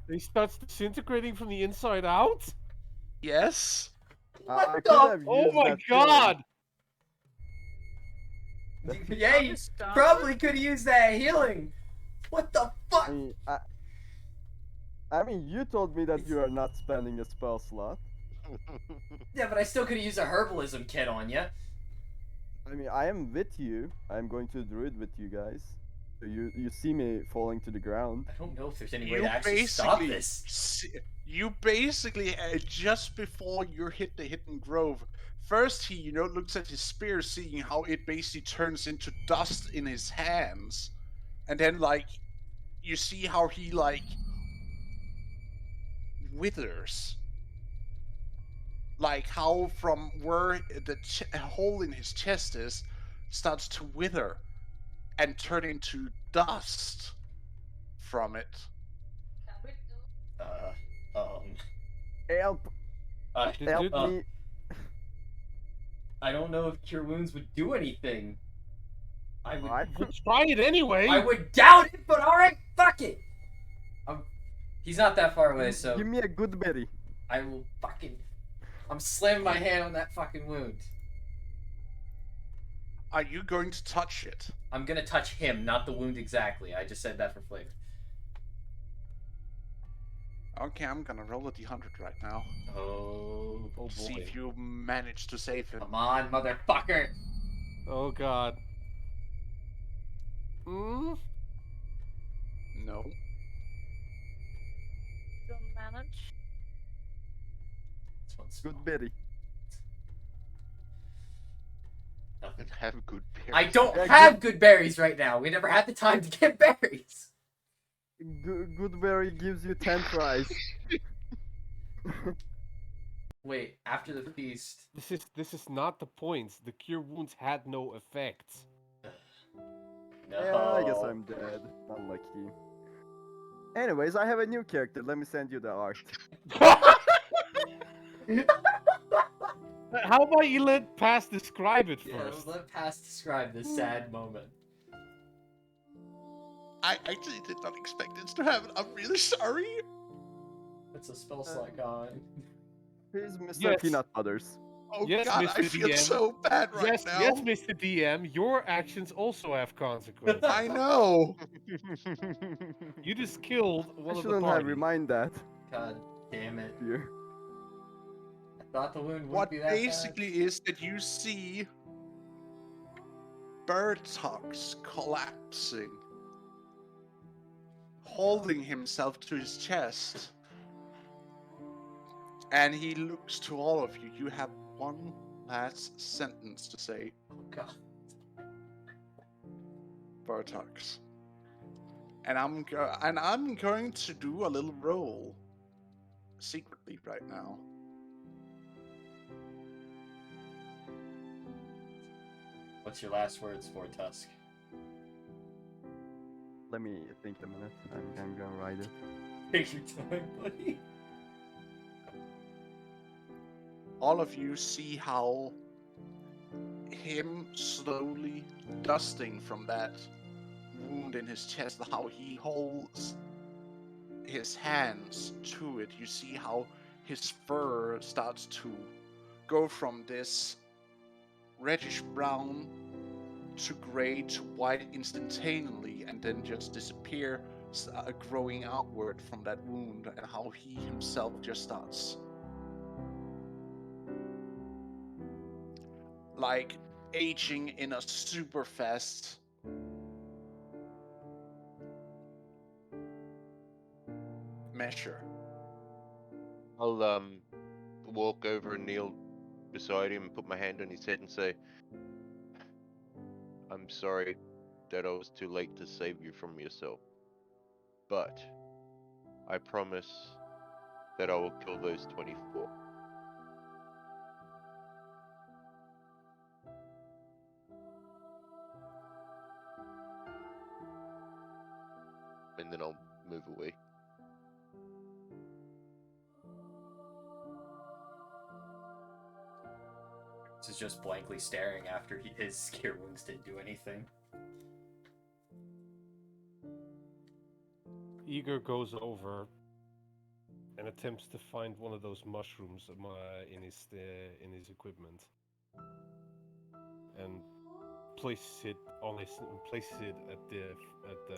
He starts disintegrating from the inside out? Yes. I could the- have Oh used my that god! Yeah, you probably could use that healing. What the fuck? feeling. I mean, you told me that you are not spending a spell slot. Yeah, but I still could have used a herbalism kit on you. I mean, I am with you. I'm going to druid with you guys. So you see me falling to the ground. I don't know if there's any way You to actually stop basically, this. you basically just before you hit the hidden grove, first he looks at his spear, seeing how it basically turns into dust in his hands, and then you see how he withers, like how from where the hole in his chest is starts to wither and turn into dust from it. Help! Help me! I don't know if cure wounds would do anything. I would. What? We'll try it anyway! I would doubt it, but alright, fuck it! He's not that far away, so Give me a good berry. I will fucking. I'm slamming my hand on that fucking wound. Are you going to touch it? I'm gonna touch him, not the wound exactly. I just said that for flavor. Okay, I'm gonna roll a d100 right now. Oh, Oh See boy. if you manage to save him. come on, motherfucker! Oh god. Mm? No. Don't manage. This one's small. Good berry. Nothing. And have good berries. I don't Yeah, have good berries right now. We never had the time to get berries. Good berry gives you 10 tries. Wait, after the feast. This is not the point. The cure wounds had no effect. No. Yeah, I guess I'm dead. Unlucky. Anyways, I have a new character. Let me send you the art. How about you let Pass describe it Yeah, first? let Pass describe this sad moment. I actually did not expect it to happen. I'm really sorry. It's a spell slot gone. He's Mr. Yes. Peanut Butters. Oh Yes, god, I Mr. feel DM. so bad right Yes, now. yes, Mr. DM. Your actions also have consequences. I know. You just killed I one of the shouldn't have party. remind that. God damn it. Here. I thought the wound What wouldn't be that basically is that you see Bertox collapsing, holding himself to his chest. And he looks to all of you. You have one last sentence to say, bad. Oh god. Bertox. And I'm going to do a little roll secretly right now. What's your last words for Tusk? Let me think a minute. I'm gonna write it. Take your time, buddy. All of you see how him slowly dusting from that wound in his chest, how he holds his hands to it. You see how his fur starts to go from this reddish brown to gray to white instantaneously and then just disappear, growing outward from that wound, and how he himself just starts like aging in a super fast measure. I'll walk over and kneel beside him and put my hand on his head and say, I'm sorry that I was too late to save you from yourself. But I promise that I will kill those 24. And then I'll move away. Is just blankly staring after his cure wounds didn't do anything. Igor goes over and attempts to find one of those mushrooms in his equipment, and places it at the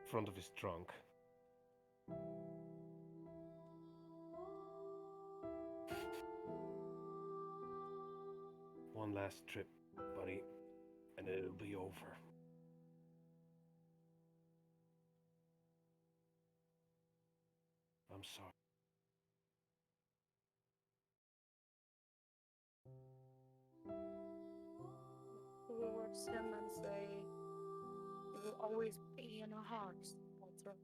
front of his trunk. One last trip, buddy, and it'll be over. I'm sorry. Towards him and say, "You will always be in our hearts, Walter."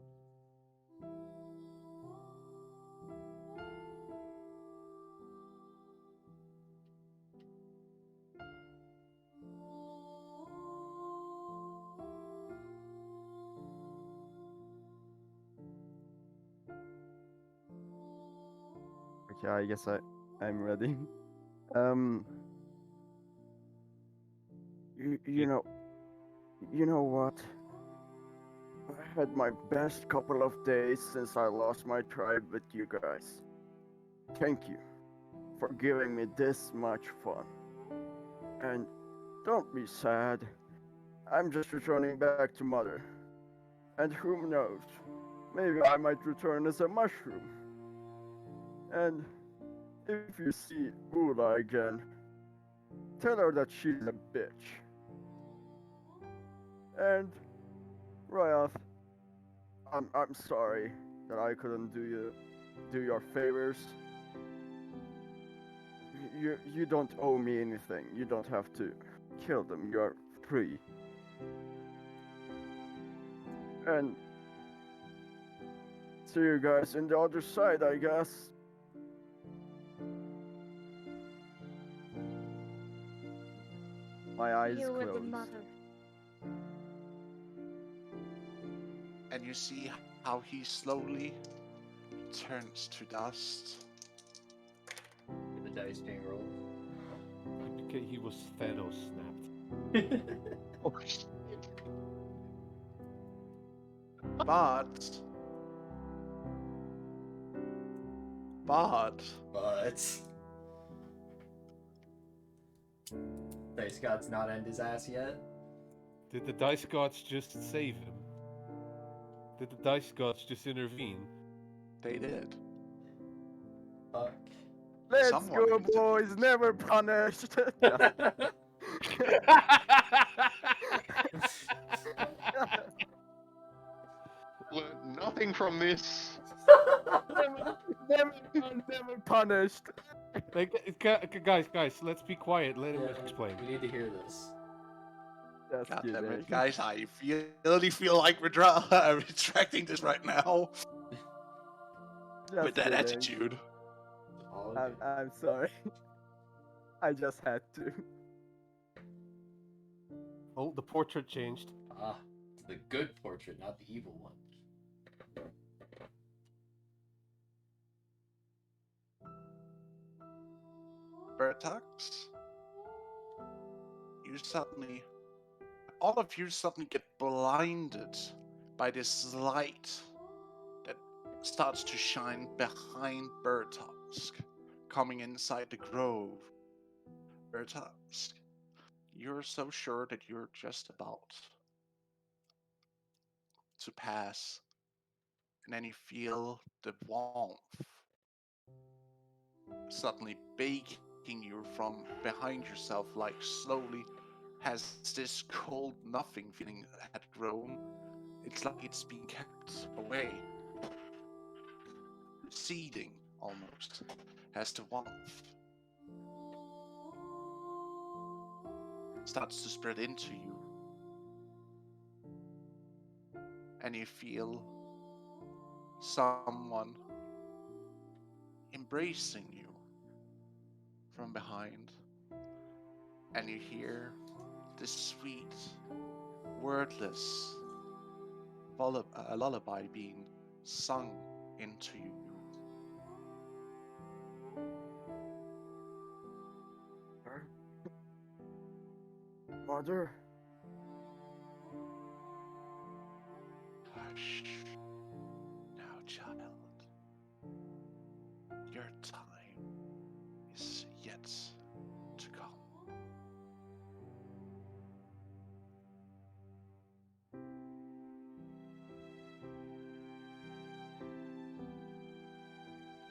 Okay, I guess I'm ready. You know what? I had my best couple of days since I lost my tribe with you guys. Thank you for giving me this much fun. And don't be sad. I'm just returning back to Mother. And who knows? Maybe I might return as a mushroom. And if you see Ula again, tell her that she's a bitch. And Ryoth, I'm sorry that I couldn't do your favors. You don't owe me anything. You don't have to kill them. You're free. And see you guys in the other side, I guess. My eyes You with the closed. mother. And you see how he slowly turns to dust. The dice being rolled. He was Thanos snapped. Oh, shit. But But Dice God's not end his ass yet. Did the dice gods just save him? Did the dice gods just intervene? they did. Fuck. Let's Someone go, intervened. boys. Never punished. Learned nothing from this. never punished. Like, guys, let's be quiet. Let him explain. We need to hear this. Just God damn kidding. it, guys! I really feel like retracting this right now Just with that kidding. attitude. All good. I'm sorry. I just had to. Oh, the portrait changed. Ah, it's the good portrait, not the evil one. Bertax, all of you suddenly get blinded by this light that starts to shine behind Bertax, coming inside the grove. Bertax, you're so sure that you're just about to pass, and then you feel the warmth suddenly baking you from behind yourself, like slowly has this cold nothing feeling had grown. It's like it's being kept away, receding almost, as the warmth starts to spread into you, and you feel someone embracing you from behind, and you hear this sweet, wordless lullaby being sung into you. Mother. Hush. Now, child, your time is yet to come.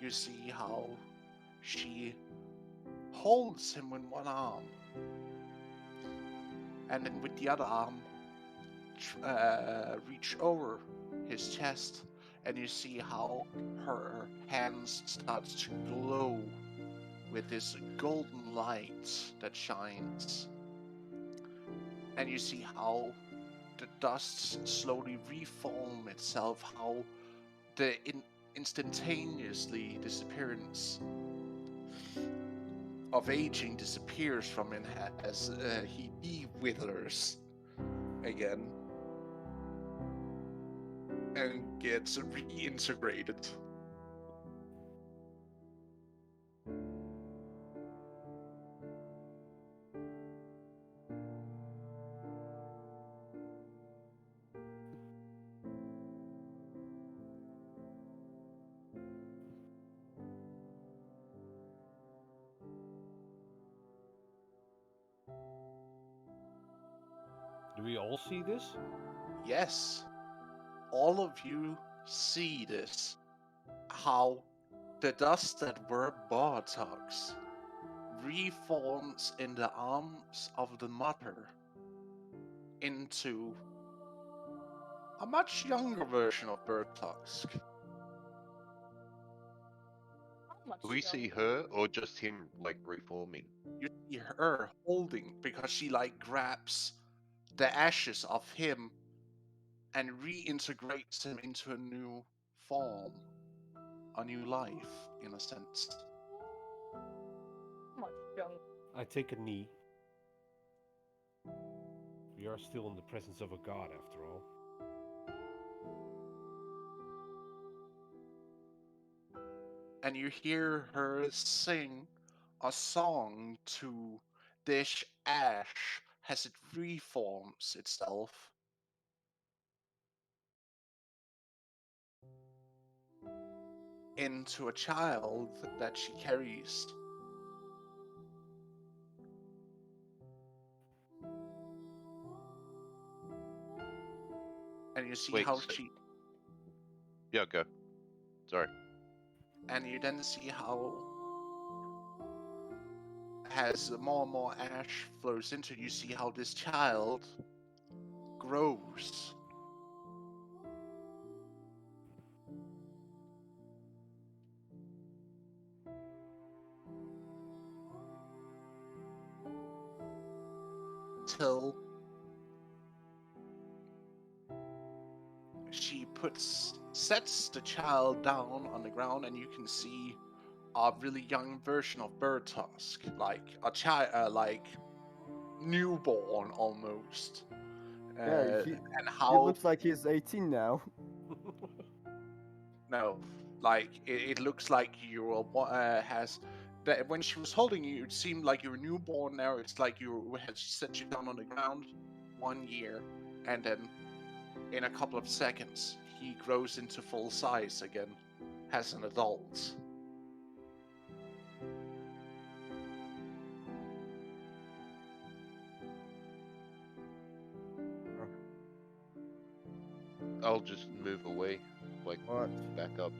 You see how she holds him in one arm, and then with the other arm reach over his chest, and you see how her hands start to glow with this golden light that shines, and you see how the dust slowly reform itself, how the instantaneously disappearance of aging disappears from him as he withers again and gets reintegrated. Do we all see this? Yes, all of you see this. How the dust that were Bartox reforms in the arms of the mother into a much younger version of Bertox. How much Do we see younger? her or just him like reforming? You see her holding, because she like grabs the ashes of him and reintegrates him into a new form, a new life, in a sense. How much younger? I take a knee. We are still in the presence of a god, after all. And you hear her sing a song to this ash as it reforms itself. into a child that she carries. And you see Wait, how so- she, Yeah, go. Sorry. and you then see how as more and more ash flows into, you see how this child grows. Till she sets the child down on the ground, and you can see a really young version of Bertusk, like a child, like newborn almost. Yeah, And he how looks like he's 18 now. no, like it looks like has that when she was holding you, it seemed like you were newborn. Now it's like you has set you down on the ground 1 year, and then in a couple of seconds he grows into full size again as an adult. I'll just move away, like What? back up.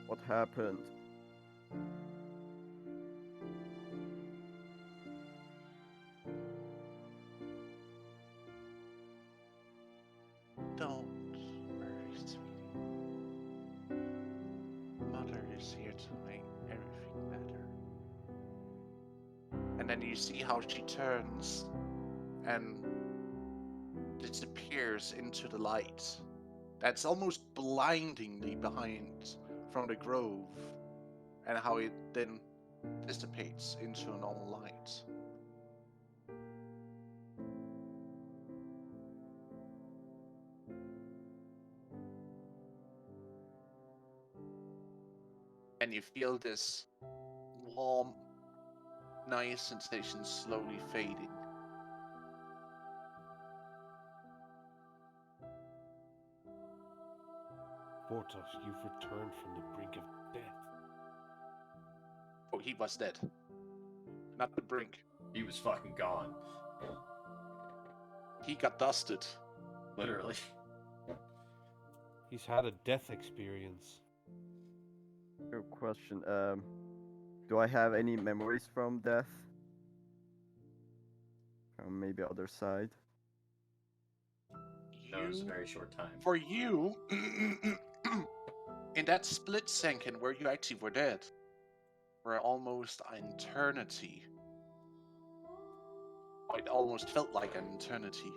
What happened? Don't worry, sweetie. Mother is here to make everything better. And then you see how she turns and disappears into the light. That's almost blindingly behind from the grove, and how it then dissipates into a normal light. And you feel this warm, nice sensation slowly fading. Bortos, you've returned from the brink of death. Oh, he was dead. Not the brink. He was fucking gone. He got dusted. Literally. He's had a death experience. Good question. Do I have any memories from death? From maybe other side? No, it was a You, very short time. for you, in that split second where you actually were dead, for almost an eternity. It almost felt like an eternity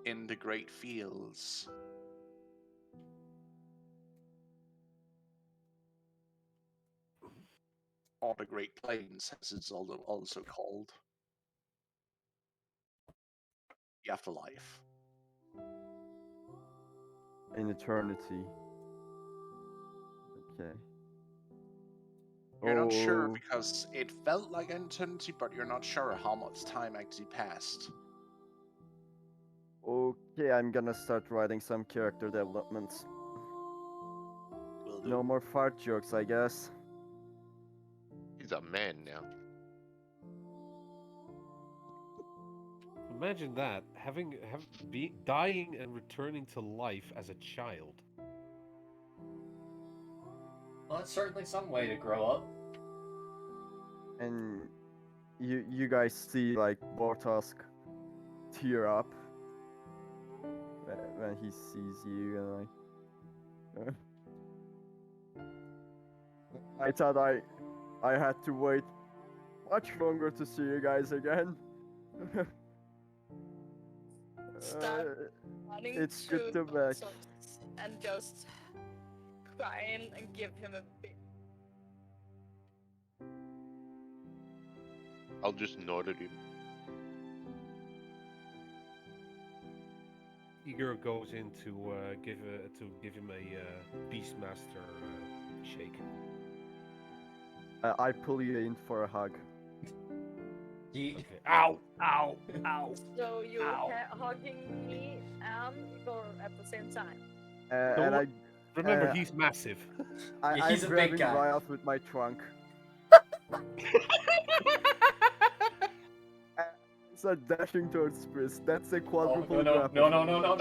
in the great fields. Or the Great Plains, as it's also called. The afterlife. In eternity. Okay. You're not sure Oh, because it felt like an eternity, but you're not sure how much time actually passed. okay, I'm gonna start writing some character developments. Will do. No more fart jokes, I guess. He's a man now. Imagine that, dying and returning to life as a child. Well, that's certainly some way to grow up. And you guys see like Bortusk tear up when he sees you and like I thought I had to wait much longer to see you guys again. Start running it's to good to be back. Bortos and just cry in and give him a big. I'll just nod at him. Igor goes in to give him a Beastmaster shake. I pull you in for a hug. He, Okay. Ow! Ow! Ow! So you're Ow. hugging me and Igor at the same time. And Remember, Uh, he's massive. Yeah, I'm he's a big grabbing guy. Riot with my trunk. Uh, Start dashing towards Spritz. That's a Oh, quadruple no, grapple. no.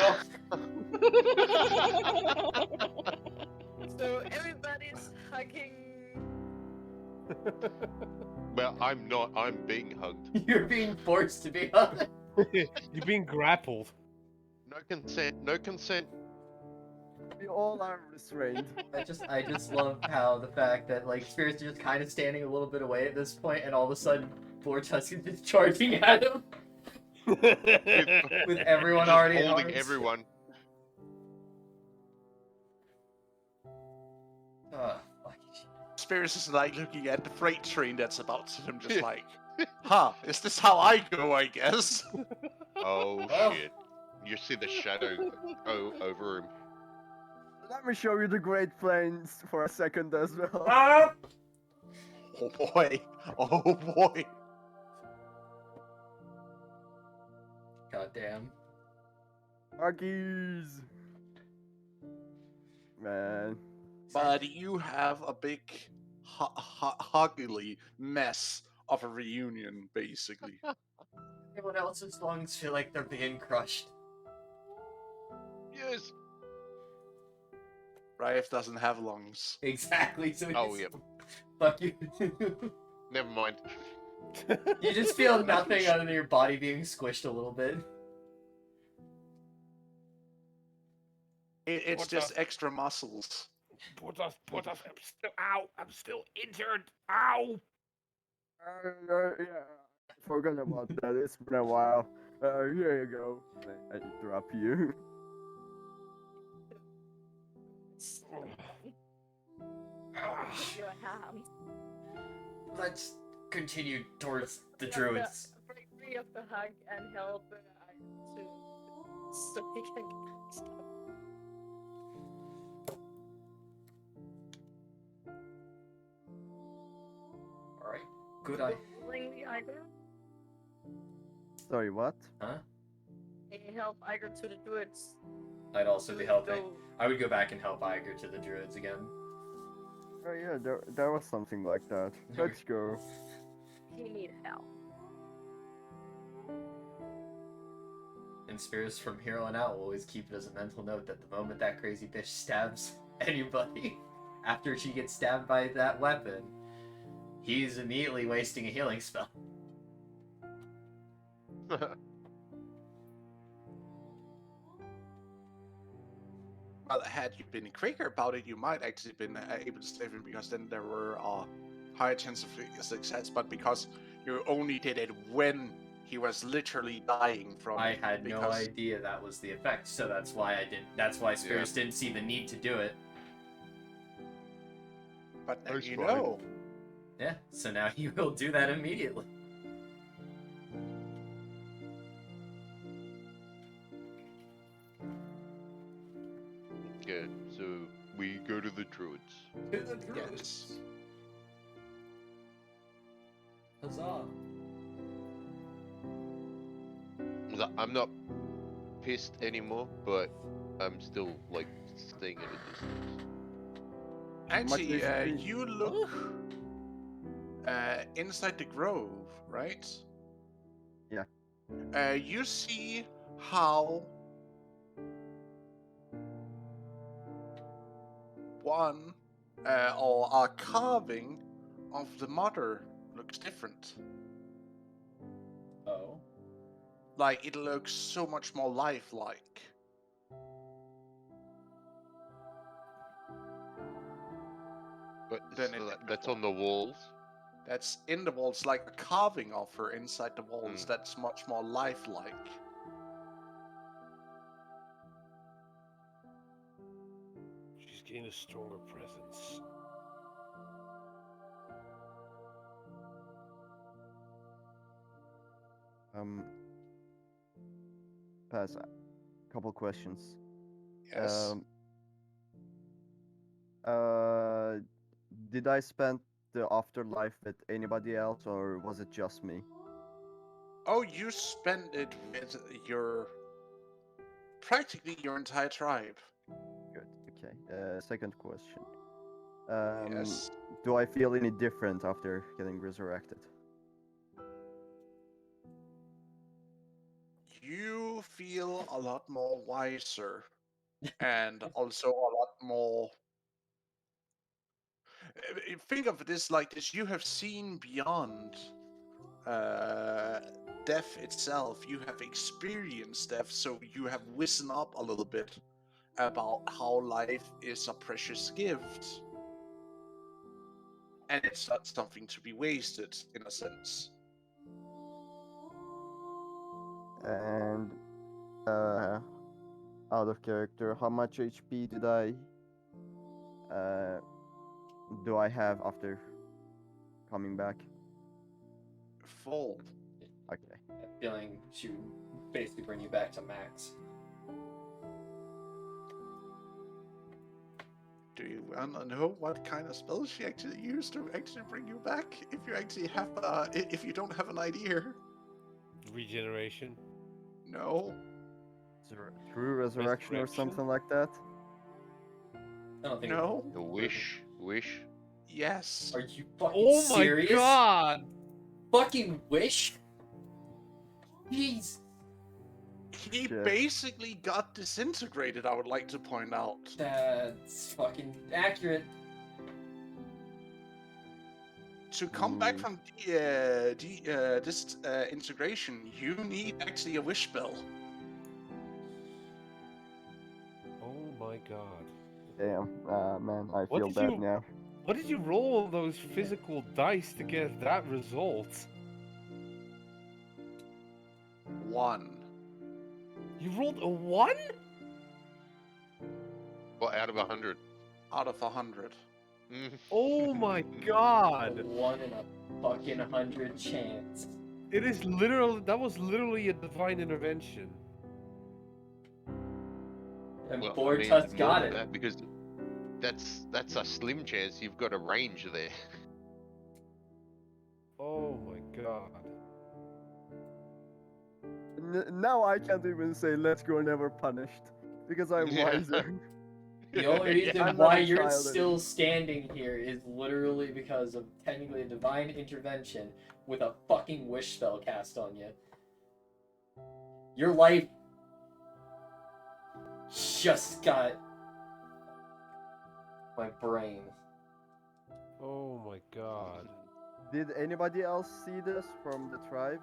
So everybody's hugging. Well, I'm not. I'm being hugged. You're being forced to be on it. You're being grappled. No consent. No consent. We all are restrained. I just love how the fact that like Spirits are just kind of standing a little bit away at this point, and all of a sudden Vortusk is just charging at him with everyone Just already in holding arms. everyone. Fuck. Spears is like looking at the freight train that's about to him, just like, huh, is this how I go, I guess? Oh Well. shit! You see the shadow go over him. Let me show you the Great Plains for a second as well. Ah! Oh boy. Oh boy. Goddamn. Huggies! Man. But you have a big, huggly mess of a reunion, basically. Everyone else's lungs feel like they're being crushed. Yes. Rife doesn't have lungs. Exactly. So Oh it's- yep. Fuck you. Never mind. You just feel nothing other than your body being squished a little bit. It's What just the- extra muscles. Portas, I'm still injured. Ow! Yeah, forgot about that. It's been a while. Here you go. I interrupt you. Your hand. Let's continue towards the Break druids. free of the hug and help to so he can get stuff. Alright. Good eye. Bring the Iger. Sorry, what? Huh? Can you help Iger to the druids? I'd also be To helping. go- I would go back and help Iger to the druids again. Oh yeah, there was something like that. Let's go. He need help. And Spirits from here on out will always keep it as a mental note that the moment that crazy bitch stabs anybody after she gets stabbed by that weapon, he's immediately wasting a healing spell. Well, had you been quicker about it, you might actually been able to save him, because then there were a higher chance of success. But because you only did it when he was literally dying from I it, had no because idea that was the effect, so that's why I didn't. That's why Spirits didn't see the need to do it. But now That's you fine. know. Yeah, so now he will do that immediately. Okay, so we go to the druids. Yes. Huzzah. I'm not pissed anymore, but I'm still like staying at a distance. Actually, HP? you look inside the grove, right? Yeah. You see how one or a carving of the mother looks different. Oh. Like, it looks so much more lifelike. But Then so it- that's on the walls. That's in the walls, like a carving of her inside the walls. Mm. That's much more lifelike. She's gained a stronger presence. Pass. Couple questions. Yes. Did I spend the afterlife with anybody else, or was it just me? Oh, you spend it with your practically your entire tribe. Good. Okay. Second question. Yes. Do I feel any different after getting resurrected? You feel a lot more wiser and also a lot more. Think of this like this: you have seen beyond death itself. You have experienced death, so you have wisened up a little bit about how life is a precious gift, and it's not something to be wasted, in a sense. And out of character, how much HP did I do I have after coming back? Full. Okay. That feeling should basically bring you back to max. Do you want to know what kind of spells she actually used to actually bring you back? If you actually have, if you don't have an idea, Regeneration. no. True resurrection or Resurrection? something like that? I don't think. No. The wish. Yes. Are you fucking Oh my serious? god! Fucking wish? Jeez. He Shit. basically got disintegrated, I would like to point out. That's fucking accurate. To come back from this integration, you need actually a wish spell. Oh my god. Damn. Man, I What feel did bad you- now. What did you roll on those physical dice to get that result? 1. You rolled a 1? Well, out of 100. Out of 100. Oh my A god! 1 in a fucking 100 chance. It is literally, that was literally a divine intervention. And Well, Boar I mean, Tusk more got than it. that, because that's a slim chance you've got a range there. Oh my god. Now I can't even say let's go never punished because I'm Yeah. wiser. The only reason I'm not why a you're child still anymore. standing here is literally because of technically a divine intervention with a fucking wish spell cast on you. Your life just got my brain. Oh my god. Did anybody else see this from the tribe?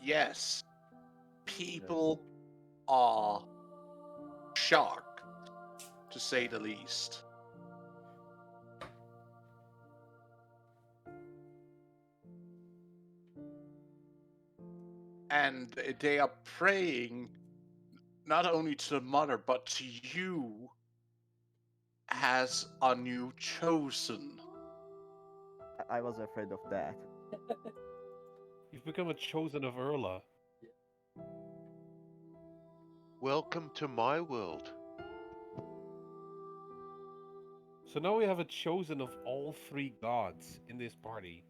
Yes. People are shocked, to say the least. And they are praying not only to the mother, but to you as a new chosen. I was afraid of that. You've become a chosen of Erla. Welcome to my world. So now we have a chosen of all 3 gods in this party.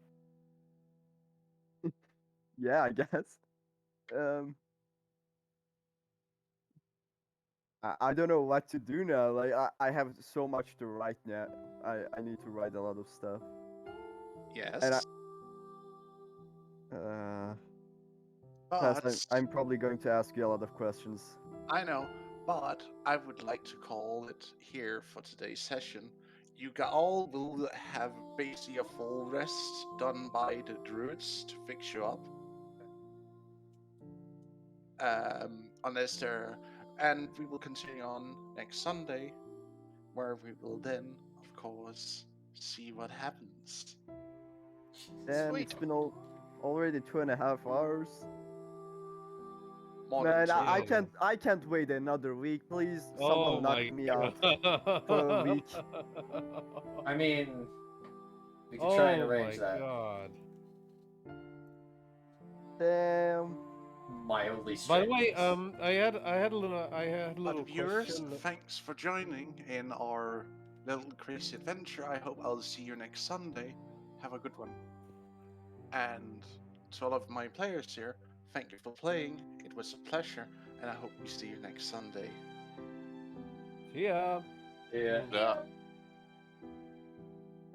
Yeah, I guess. I don't know what to do now. Like I have so much to write now. I need to write a lot of stuff. Yes. And plus But I'm probably going to ask you a lot of questions. I know, but I would like to call it here for today's session. You all will have basically a full rest done by the druids to fix you up. Unless they're. And we will continue on next Sunday, where we will then, of course, see what happens. Damn, Sweet. it's been already 2.5 hours. More Man, than two. I can't wait another week. Please, Oh someone knock my me out god. for a week. I mean, we could try and Oh arrange my that. god. Damn. Mildly By the way, strenuous. I had a little But viewers, question. thanks for joining in our little crazy adventure. I hope I'll see you next Sunday. Have a good one. And to all of my players here, thank you for playing. It was a pleasure, and I hope we see you next Sunday. See ya. Yeah. Yeah.